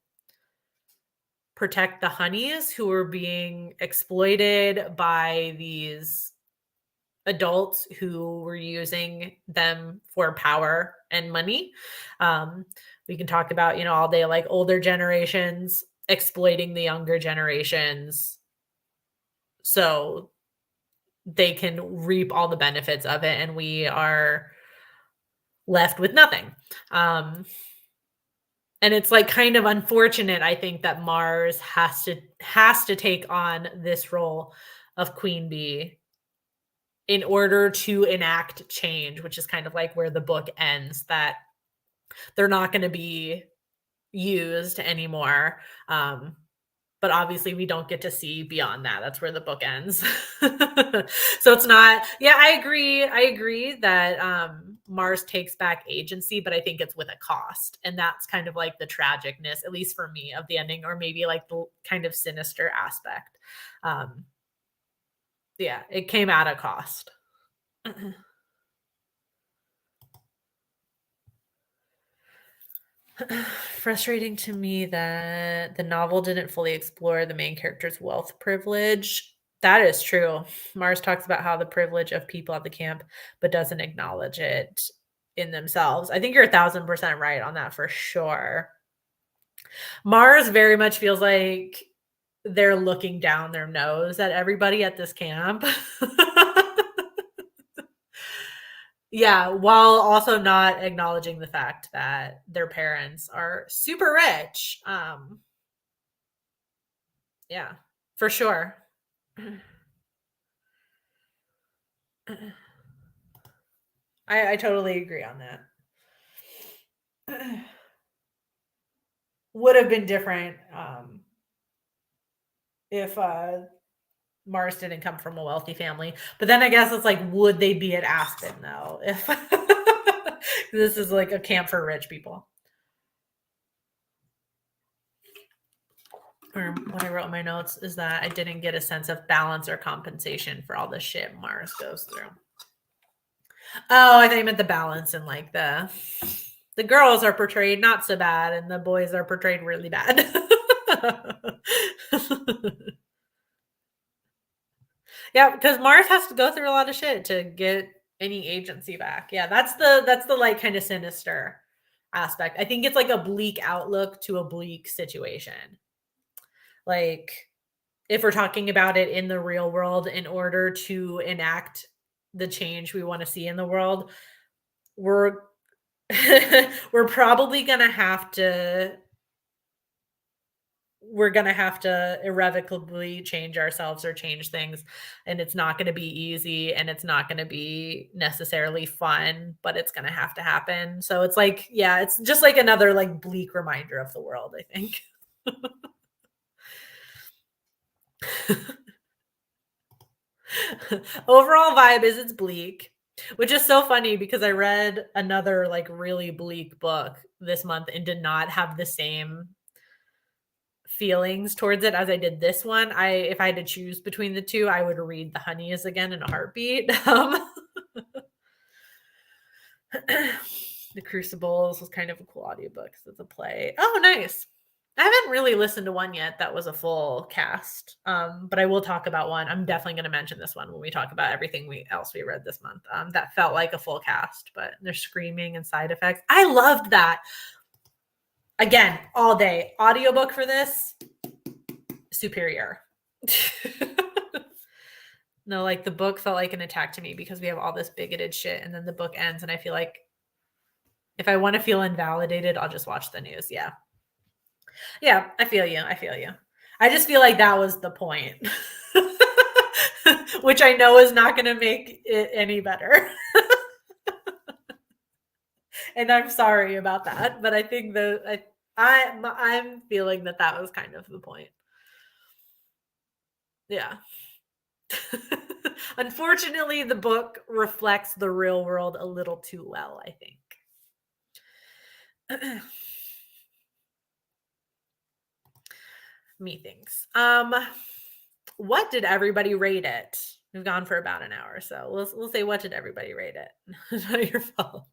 protect the honeys who were being exploited by these adults who were using them for power and money. We can talk about, all day, like older generations exploiting the younger generations so they can reap all the benefits of it and we are left with nothing. And it's like kind of unfortunate, I think, that Mars has to take on this role of Queen Bee in order to enact change, which is kind of like where the book ends, that they're not going to be used anymore. But obviously we don't get to see beyond that. That's where the book ends. So it's not, yeah, I agree that Mars takes back agency, but I think it's with a cost. And that's kind of like the tragicness, at least for me, of the ending, or maybe like the kind of sinister aspect. Yeah, it came at a cost. Frustrating to me that the novel didn't fully explore the main character's wealth privilege. That is true. Mars talks about how the privilege of people at the camp, but doesn't acknowledge it in themselves. I think you're 1,000% right on that for sure. Mars very much feels like they're looking down their nose at everybody at this camp. Yeah, while also not acknowledging the fact that their parents are super rich. Yeah, for sure. I totally agree on that. Would have been different if Mars didn't come from a wealthy family. But then I guess it's like, would they be at Aspen though? If this is like a camp for rich people. Or what I wrote in my notes is that I didn't get a sense of balance or compensation for all the shit Mars goes through. Oh, I think I meant the balance and like the girls are portrayed not so bad and the boys are portrayed really bad. Yeah, because Mars has to go through a lot of shit to get any agency back. Yeah, that's the like kind of sinister aspect. I think it's like a bleak outlook to a bleak situation. Like if we're talking about it in the real world, in order to enact the change we want to see in the world, we're we're probably gonna have to we're gonna have to irrevocably change ourselves or change things, and it's not gonna be easy, and it's not gonna be necessarily fun, but it's gonna have to happen. So it's like, yeah, it's just like another like bleak reminder of the world, I think. Overall vibe is it's bleak, which is so funny because I read another like really bleak book this month and did not have the same feelings towards it as I did this one. I if I had to choose between the two, I would read The Honeys again in a heartbeat. The Crucibles was kind of a cool audiobook. So it's a play. Oh, nice. I haven't really listened to one yet that was a full cast, but I will talk about one. I'm definitely going to mention this one when we talk about everything else we read this month. That felt like a full cast, but there's screaming and side effects. I loved that. Again, all day audiobook for this, superior. No, like the book felt like an attack to me because we have all this bigoted shit, and then the book ends, and I feel like if I want to feel invalidated, I'll just watch the news. Yeah. Yeah, I feel you. I feel you. I just feel like that was the point, which I know is not going to make it any better. And I'm sorry about that, but I think I'm feeling that was kind of the point. Yeah. Unfortunately, the book reflects the real world a little too well, I think. Methinks. What did everybody rate it? We've gone for about an hour, so we'll say what did everybody rate it? It's not your fault.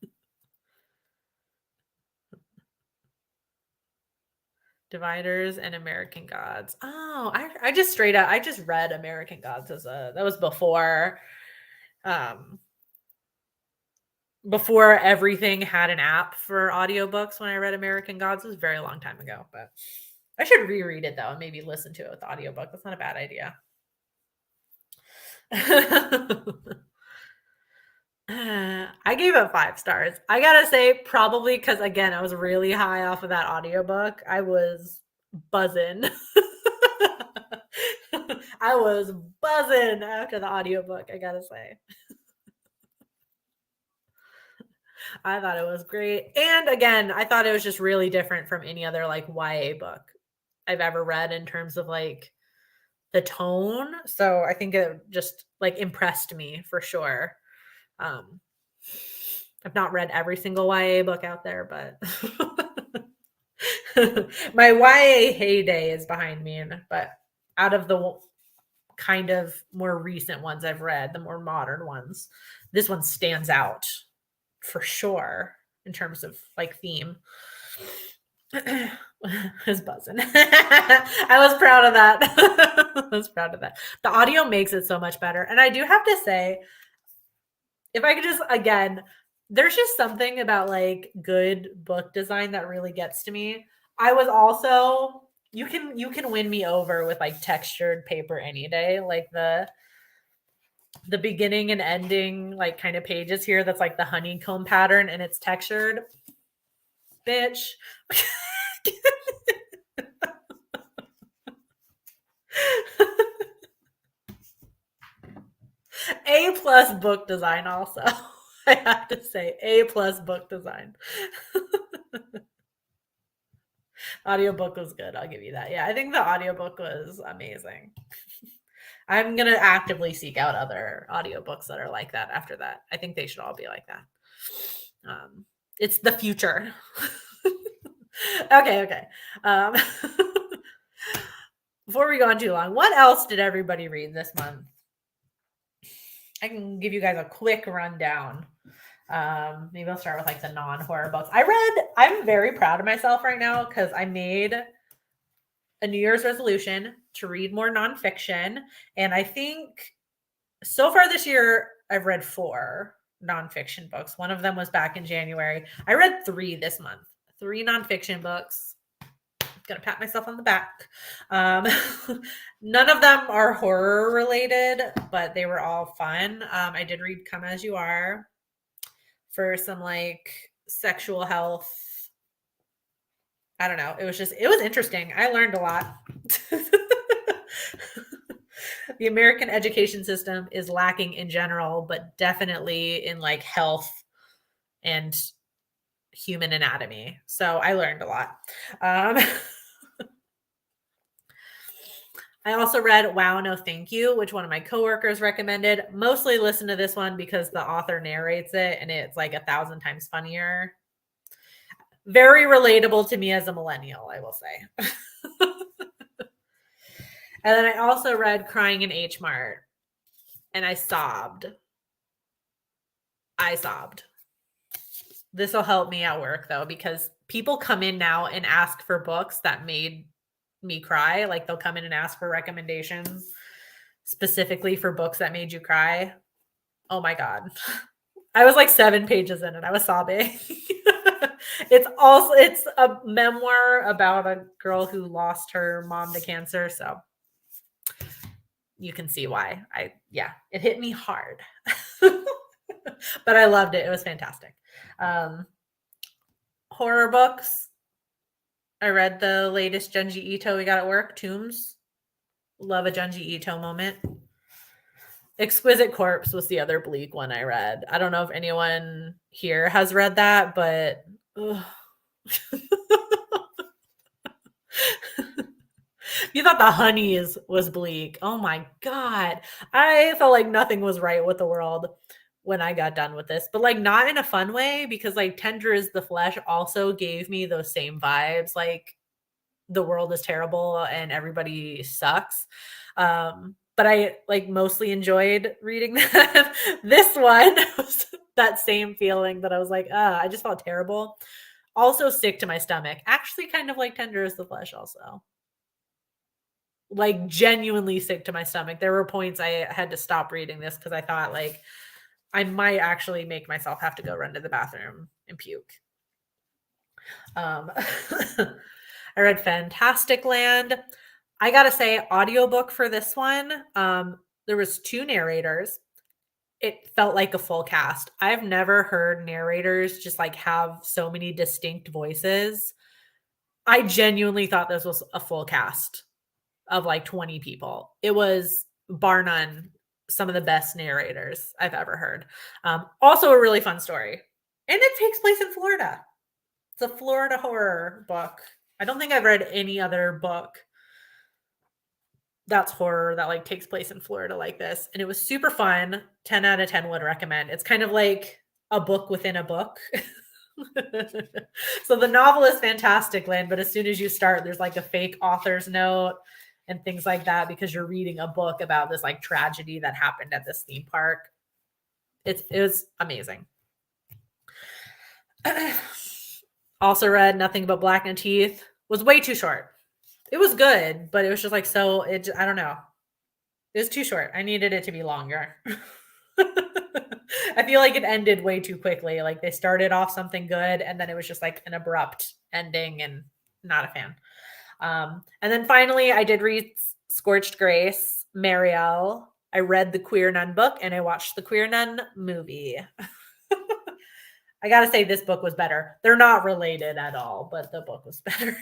Dividers and American Gods. Oh, I just straight up I just read American Gods that was um before everything had an app for audiobooks. When I read American Gods, it was a very long time ago, but I should reread it though and maybe listen to it with the audiobook. That's not a bad idea. I gave it 5 stars. I gotta say, probably because again, I was really high off of that audiobook. I was buzzing. I was buzzing after the audiobook, I gotta say. I thought it was great. And again, I thought it was just really different from any other like YA book I've ever read in terms of like the tone. So I think it just like impressed me for sure. Um, I've not read every single YA book out there, but my YA heyday is behind me. But out of the kind of more recent ones I've read, the more modern ones, this one stands out for sure in terms of like theme. I was buzzing. I was proud of that. I was proud of that. The audio makes it so much better. And I do have to say, if I could just again, there's just something about like good book design that really gets to me. I was also you can win me over with like textured paper any day. Like the beginning and ending like kind of pages here that's like the honeycomb pattern and it's textured. Bitch. A+ book design also. I have to say A+ book design. Audiobook was good. I'll give you that. Yeah, I think the audiobook was amazing. I'm going to actively seek out other audiobooks that are like that after that. I think they should all be like that. It's the future. Okay. Before we go on too long, what else did everybody read this month? I can give you guys a quick rundown. Maybe I'll start with like the non-horror books. I'm very proud of myself right now because I made a New Year's resolution to read more nonfiction. And I think so far this year, I've read 4 nonfiction books. One of them was back in January. I read 3 this month, 3 nonfiction books. Gonna pat myself on the back. None of them are horror related, but they were all fun. I did read Come As You Are for some like sexual health. I don't know. It was interesting. I learned a lot. The American education system is lacking in general, but definitely in like health and human anatomy. So I learned a lot. I also read Wow, No, Thank You, which one of my coworkers recommended. Mostly listen to this one because the author narrates it and it's like 1,000 times funnier. Very relatable to me as a millennial, I will say. And then I also read Crying in H Mart and I sobbed. This will help me at work though, because people come in now and ask for books that made me cry. Like they'll come in and ask for recommendations specifically for books that made you cry. Oh my God. I was like 7 pages in and I was sobbing. It's a memoir about a girl who lost her mom to cancer. So you can see why it hit me hard, but I loved it. It was fantastic. Horror books. I read the latest Junji Ito we got at work, Tombs. Love a Junji Ito moment. Exquisite Corpse was the other bleak one I read. I don't know if anyone here has read that, but you thought The Honeys was bleak. Oh my God. I felt like nothing was right with the world when I got done with this, but like not in a fun way, because like Tender is the Flesh also gave me those same vibes. Like the world is terrible and everybody sucks. But I like mostly enjoyed reading that. This one was that same feeling that I was like, I just felt terrible. Also sick to my stomach. Actually kind of like Tender is the Flesh also. Like genuinely sick to my stomach. There were points I had to stop reading this because I thought like I might actually make myself have to go run to the bathroom and puke. I read Fantastic Land. I gotta say, audiobook for this one. There was 2 narrators. It felt like a full cast. I've never heard narrators just like have so many distinct voices. I genuinely thought this was a full cast of like 20 people. It was bar none some of the best narrators I've ever heard. Also a really fun story. And it takes place in Florida. It's a Florida horror book. I don't think I've read any other book that's horror that like takes place in Florida like this. And it was super fun. 10 out of 10 would recommend. It's kind of like a book within a book. So the novel is Fantastic Land, but as soon as you start, there's like a fake author's note and things like that because you're reading a book about this like tragedy that happened at this theme park. It was amazing. Also read Nothing But Black and Teeth. Was way too short. It was good, but it was just like I don't know. It was too short. I needed it to be longer. I feel like it ended way too quickly. Like they started off something good and then it was just like an abrupt ending and not a fan. And then finally I did read Scorched Grace, Marielle. I read the Queer Nun book and I watched the Queer Nun movie. I gotta say this book was better. They're not related at all, but the book was better.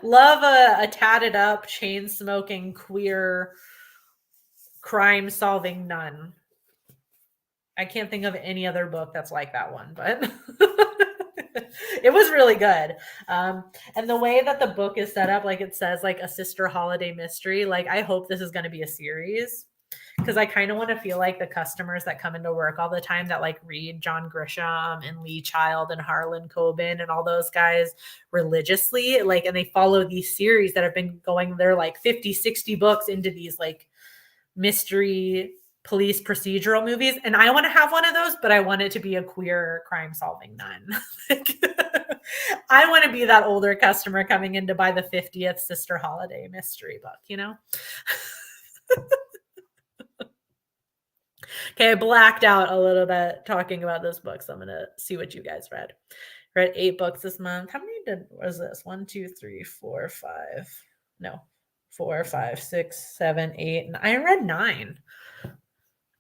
Love a tatted up, chain smoking, queer, crime solving nun. I can't think of any other book that's like that one, but it was really good. And the way that the book is set up, like it says like a sister holiday mystery, like I hope this is going to be a series because I kind of want to feel like the customers that come into work all the time that like read John Grisham and Lee Child and Harlan Coben and all those guys religiously, like, and they follow these series that have been going, they're like 50, 60 books into these like mystery police procedural movies. And I want to have one of those, but I want it to be a queer crime solving nun. I want to be that older customer coming in to buy the 50th Sister Holiday mystery book, you know? Okay, I blacked out a little bit talking about this book, so I'm gonna see what you guys read. Read 8 books this month. How many was this? 1, 2, 3, 4, 5. No, 4, 5, 6, 7, 8. And I read 9.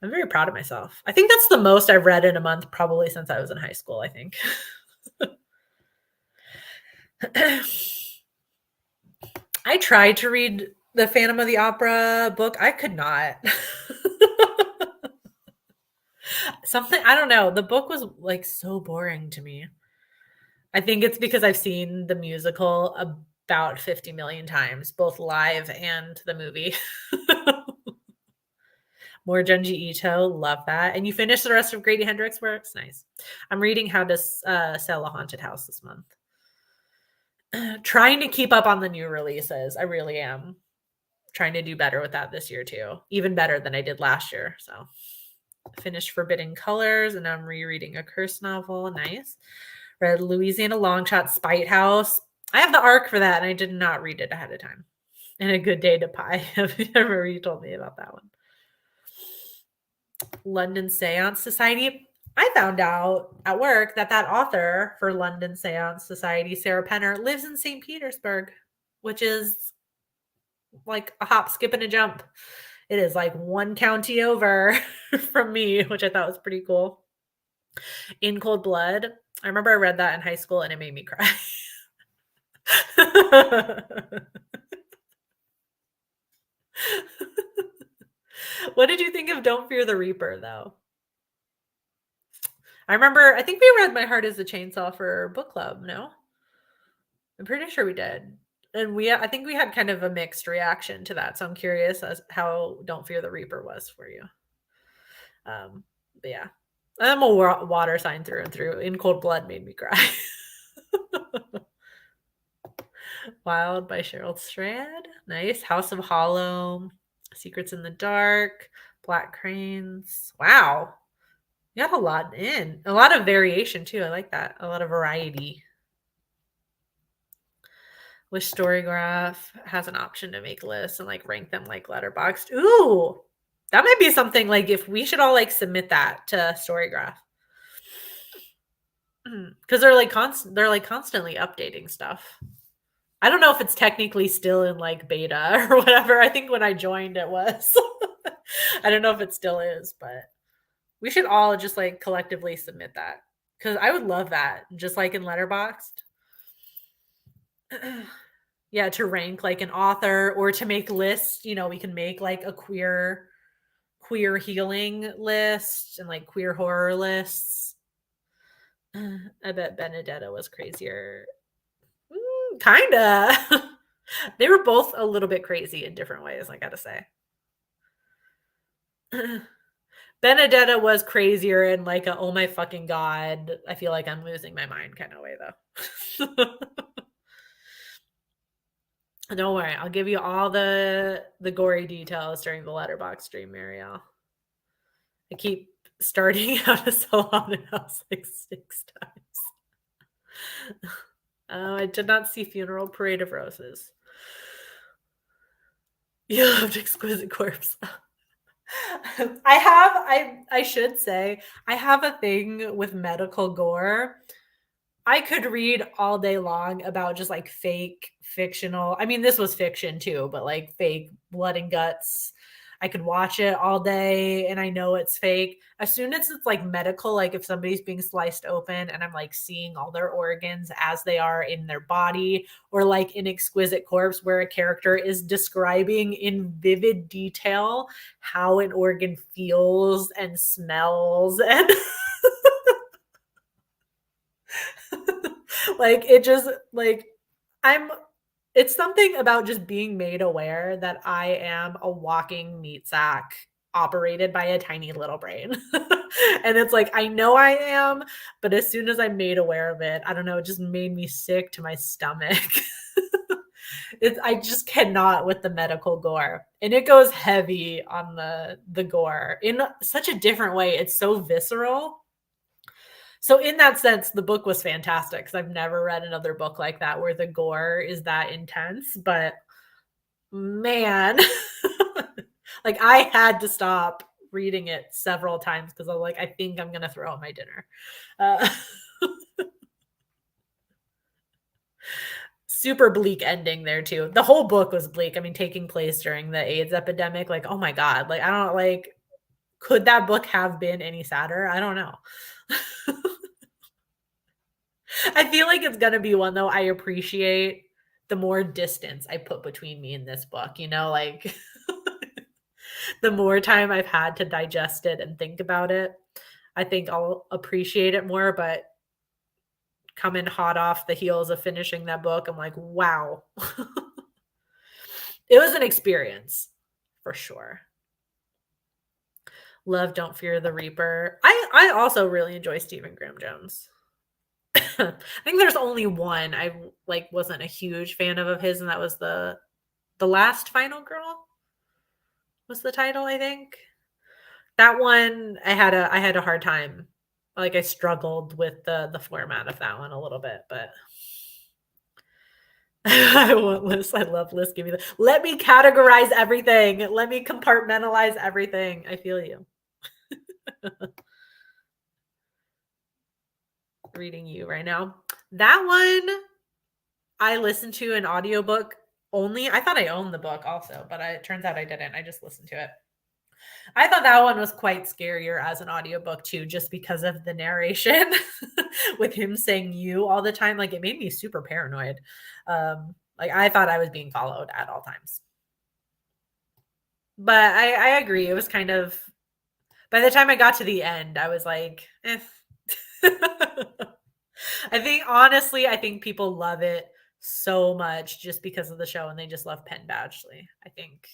I'm very proud of myself. I think that's the most I've read in a month, probably since I was in high school, I think. I tried to read the Phantom of the Opera book. I could not. Something, I don't know. The book was like so boring to me. I think it's because I've seen the musical about 50 million times, both live and the movie. More Junji Ito, love that. And you finished the rest of Grady Hendrix works? Nice. I'm reading How to Sell a Haunted House this month. Trying to keep up on the new releases. I really am. Trying to do better with that this year too. Even better than I did last year. So finished Forbidden Colors and I'm rereading a Curse novel. Nice. Read Louisiana Longshot Spite House. I have the arc for that and I did not read it ahead of time. And A Good Day to Pie. I remember you told me about that one. London Seance Society. I found out at work that author for London Seance Society, Sarah Penner, lives in St. Petersburg, which is like a hop, skip, and a jump. It is like one county over from me, which I thought was pretty cool. In Cold Blood. I remember I read that in high school and it made me cry. What did you think of Don't Fear the Reaper, though? I remember, I think we read My Heart is a Chainsaw for book club, no? I'm pretty sure we did. And I think we had kind of a mixed reaction to that. So I'm curious as how Don't Fear the Reaper was for you. But yeah, I'm a water sign through and through. In Cold Blood made me cry. Wild by Cheryl Strand. Nice. House of Hollow. Secrets in the Dark. Black Cranes. Wow. You got a lot in. A lot of variation too. I like that. A lot of variety. Wish Storygraph has an option to make lists and like rank them like letterboxed. Ooh, that might be something like if we should all like submit that to Storygraph. Because they're like constantly updating stuff. I don't know if it's technically still in like beta or whatever. I think when I joined it was. I don't know if it still is, but we should all just like collectively submit that. Because I would love that. Just like in Letterboxd. Yeah, to rank like an author or to make lists. You know, we can make like a queer healing list and like queer horror lists. I bet Benedetta was crazier. Kinda. They were both a little bit crazy in different ways, I gotta say. Benedetta was crazier in like a oh my fucking god, I feel like I'm losing my mind kind of way though. Don't worry, I'll give you all the gory details during the letterbox stream, Marielle. I keep starting How to Sell a Haunted House like 6 times. Oh, I did not see Funeral Parade of Roses. You loved Exquisite Corpse. I should say, I have a thing with medical gore. I could read all day long about just like fake fictional. I mean, this was fiction too, but like fake blood and guts. I could watch it all day and I know it's fake. As soon as it's like medical, like if somebody's being sliced open and I'm like seeing all their organs as they are in their body, or like in Exquisite Corpse where a character is describing in vivid detail how an organ feels and smells and like it just like it's something about just being made aware that I am a walking meat sack operated by a tiny little brain. And it's like, I know I am, but as soon as I'm made aware of it, I don't know, it just made me sick to my stomach. I just cannot with the medical gore. And it goes heavy on the gore in such a different way. It's so visceral. So in that sense, the book was fantastic because I've never read another book like that where the gore is that intense, but man, like I had to stop reading it several times because I'm like, I think I'm gonna throw out my dinner. Uh, super bleak ending there too. The whole book was bleak. I mean, taking place during the AIDS epidemic, like, oh my God, like I don't like could that book have been any sadder? I don't know. I feel like it's gonna be one though I appreciate the more distance I put between me and this book, like the more time I've had to digest it and think about it, I think I'll appreciate it more. But coming hot off the heels of finishing that book, I'm like, wow. It was an experience for sure. Love Don't Fear the Reaper. I also really enjoy Stephen Graham Jones. I think there's only one I like wasn't a huge fan of his, and that was the Last Final Girl was the title, I think. That one I had a hard time. Like I struggled with the format of that one a little bit, but I want lists. I love lists. Give me let me categorize everything. Let me compartmentalize everything. I feel you. Reading you right now. That one I listened to an audiobook only. I thought I owned the book also, but it turns out I didn't. I just listened to it. I thought that one was quite scarier as an audiobook too, just because of the narration with him saying you all the time. Like it made me super paranoid. Like I thought I was being followed at all times. But I agree. It was kind of by the time I got to the end, I was like, eh. I think people love it so much just because of the show and they just love Penn Badgley. I think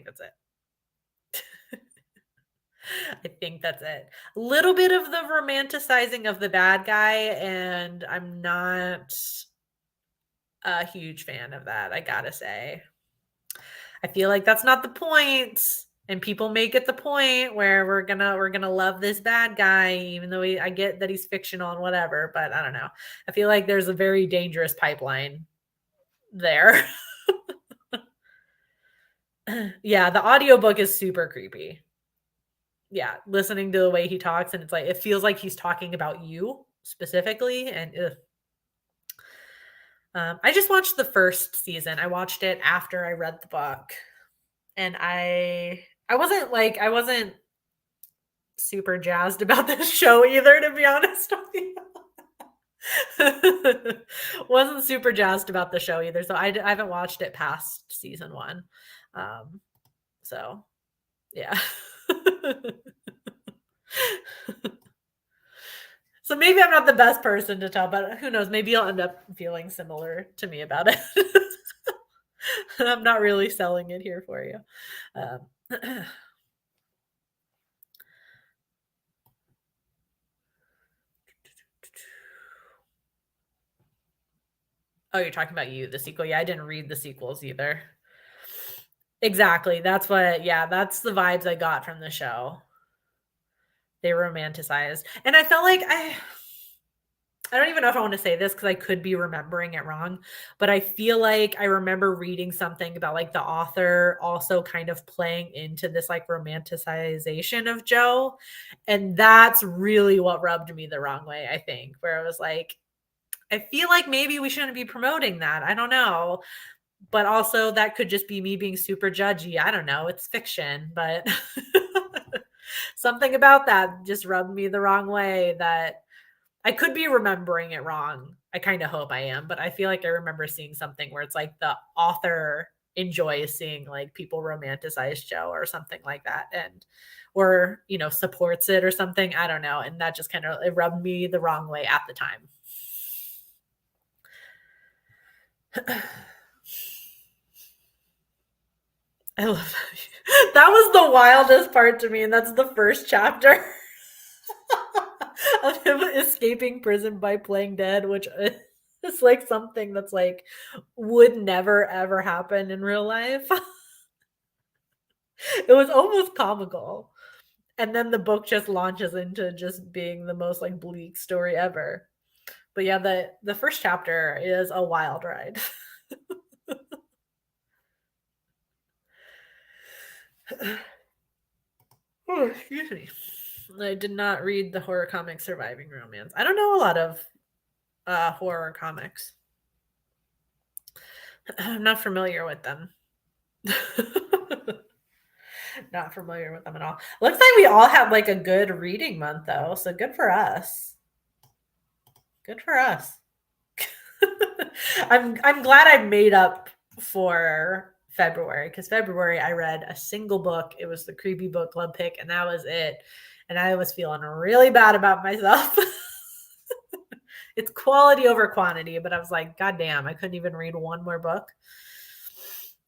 that's it. I think that's it. A little bit of the romanticizing of the bad guy, and I'm not a huge fan of that, I gotta say. I feel like that's not the point, and people make it the point where we're gonna love this bad guy, even though I get that he's fictional and whatever, but I don't know. I feel like there's a very dangerous pipeline there. Yeah, the audiobook is super creepy. Yeah, listening to the way he talks, and it's like it feels like he's talking about you specifically, and ugh. I just watched the first season. I watched it after I read the book, and I wasn't super jazzed about this show either, to be honest with you. Wasn't super jazzed about the show either, so I haven't watched it past season 1. Um, so yeah. So maybe I'm not the best person to tell, but who knows? Maybe you'll end up feeling similar to me about it. I'm not really selling it here for you. Um, oh, you're talking about You, the sequel. Yeah, I didn't read the sequels either. Exactly. That's the vibes I got from the show. They romanticized. And I felt like I don't even know if I want to say this because I could be remembering it wrong, but I feel like I remember reading something about like the author also kind of playing into this like romanticization of Joe. And that's really what rubbed me the wrong way, I think, where I was like, I feel like maybe we shouldn't be promoting that. I don't know. But also that could just be me being super judgy. I don't know. It's fiction, but something about that just rubbed me the wrong way that I could be remembering it wrong. I kind of hope I am, but I feel like I remember seeing something where it's like the author enjoys seeing like people romanticize Joe or something like that and or supports it or something. I don't know. And that just kind of it rubbed me the wrong way at the time. I love that. That was the wildest part to me, and that's the first chapter of him escaping prison by playing dead, which is like something that's like would never ever happen in real life. It was almost comical. And then the book just launches into just being the most like bleak story ever. But yeah, the first chapter is a wild ride. Oh, excuse me. I did not read the horror comic Surviving Romance. I don't know a lot of horror comics. I'm not familiar with them. Not familiar with them at all. Looks like we all have like a good reading month though, so good for us. Good for us. I'm glad I made up for February because February I read a single book. It was the Creepy Book Club pick, and that was it. And I was feeling really bad about myself. It's quality over quantity, but I was like, God damn, I couldn't even read one more book.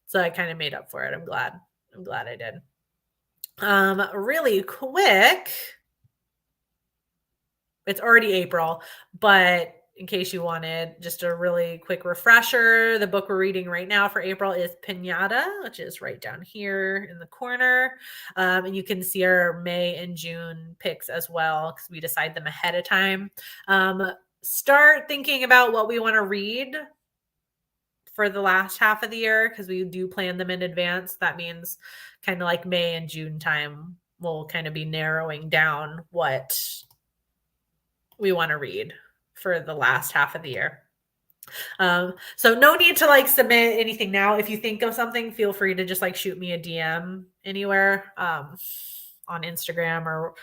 So I kind of made up for it. I'm glad. I'm glad I did. Really quick. It's already April, but in case you wanted just a really quick refresher, the book we're reading right now for April is Pinata, which is right down here in the corner. And you can see our May and June picks as well because we decide them ahead of time. Start thinking about what we want to read for the last half of the year because we do plan them in advance. That means kind of like May and June time, we'll kind of be narrowing down what we want to read for the last half of the year. So no need to like submit anything now. If you think of something, feel free to just like shoot me a DM anywhere on Instagram or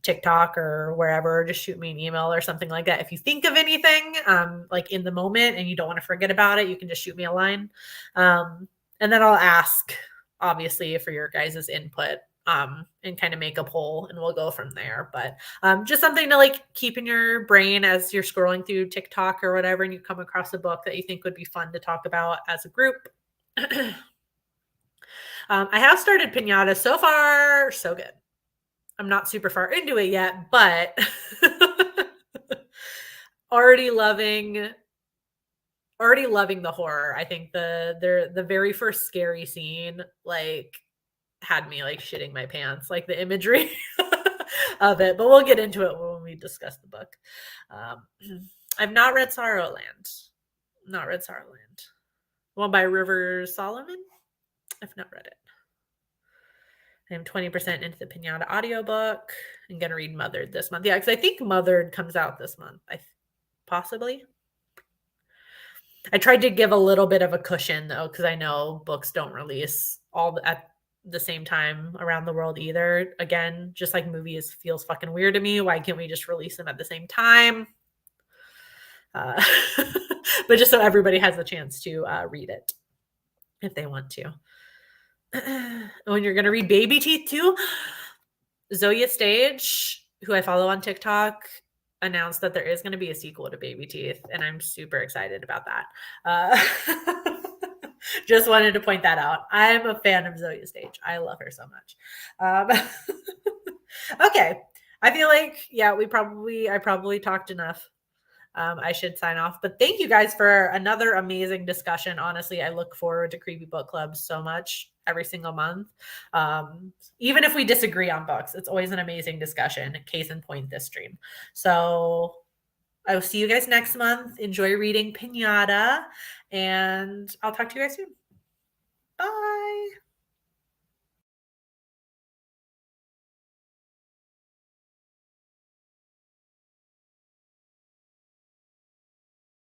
TikTok or wherever. Just shoot me an email or something like that. If you think of anything like in the moment and you don't want to forget about it, you can just shoot me a line. And then I'll ask, obviously, for your guys' input and kind of make a poll and we'll go from there. But just something to like keep in your brain as you're scrolling through TikTok or whatever and you come across a book that you think would be fun to talk about as a group. I have started Pinata. So far, so good. I'm not super far into it yet, but already loving the horror. I think the very first scary scene like had me like shitting my pants, like the imagery of it. But we'll get into it when we discuss the book. I've not read Sorrowland. Not read Sorrowland. One by River Solomon. I've not read it. I'm 20% into the Pinata audiobook. I'm going to read Mothered this month. Yeah, because I think Mothered comes out this month. Possibly. I tried to give a little bit of a cushion, though, because I know books don't release all at the same time around the world either. Again, just like movies feels fucking weird to me. Why can't we just release them at the same time? But just so everybody has a chance to read it if they want to. When you're going to read Baby Teeth too, Zoya Stage, who I follow on TikTok, announced that there is going to be a sequel to Baby Teeth, and I'm super excited about that. Just wanted to point that out. I'm a fan of Zoya Stage. I love her so much. Okay. I feel like, yeah, I probably talked enough. I should sign off. But thank you guys for another amazing discussion. Honestly, I look forward to Creepy Book Club so much every single month. Even if we disagree on books, it's always an amazing discussion. Case in point, this stream. So I will see you guys next month. Enjoy reading Pinata, and I'll talk to you guys soon. Bye.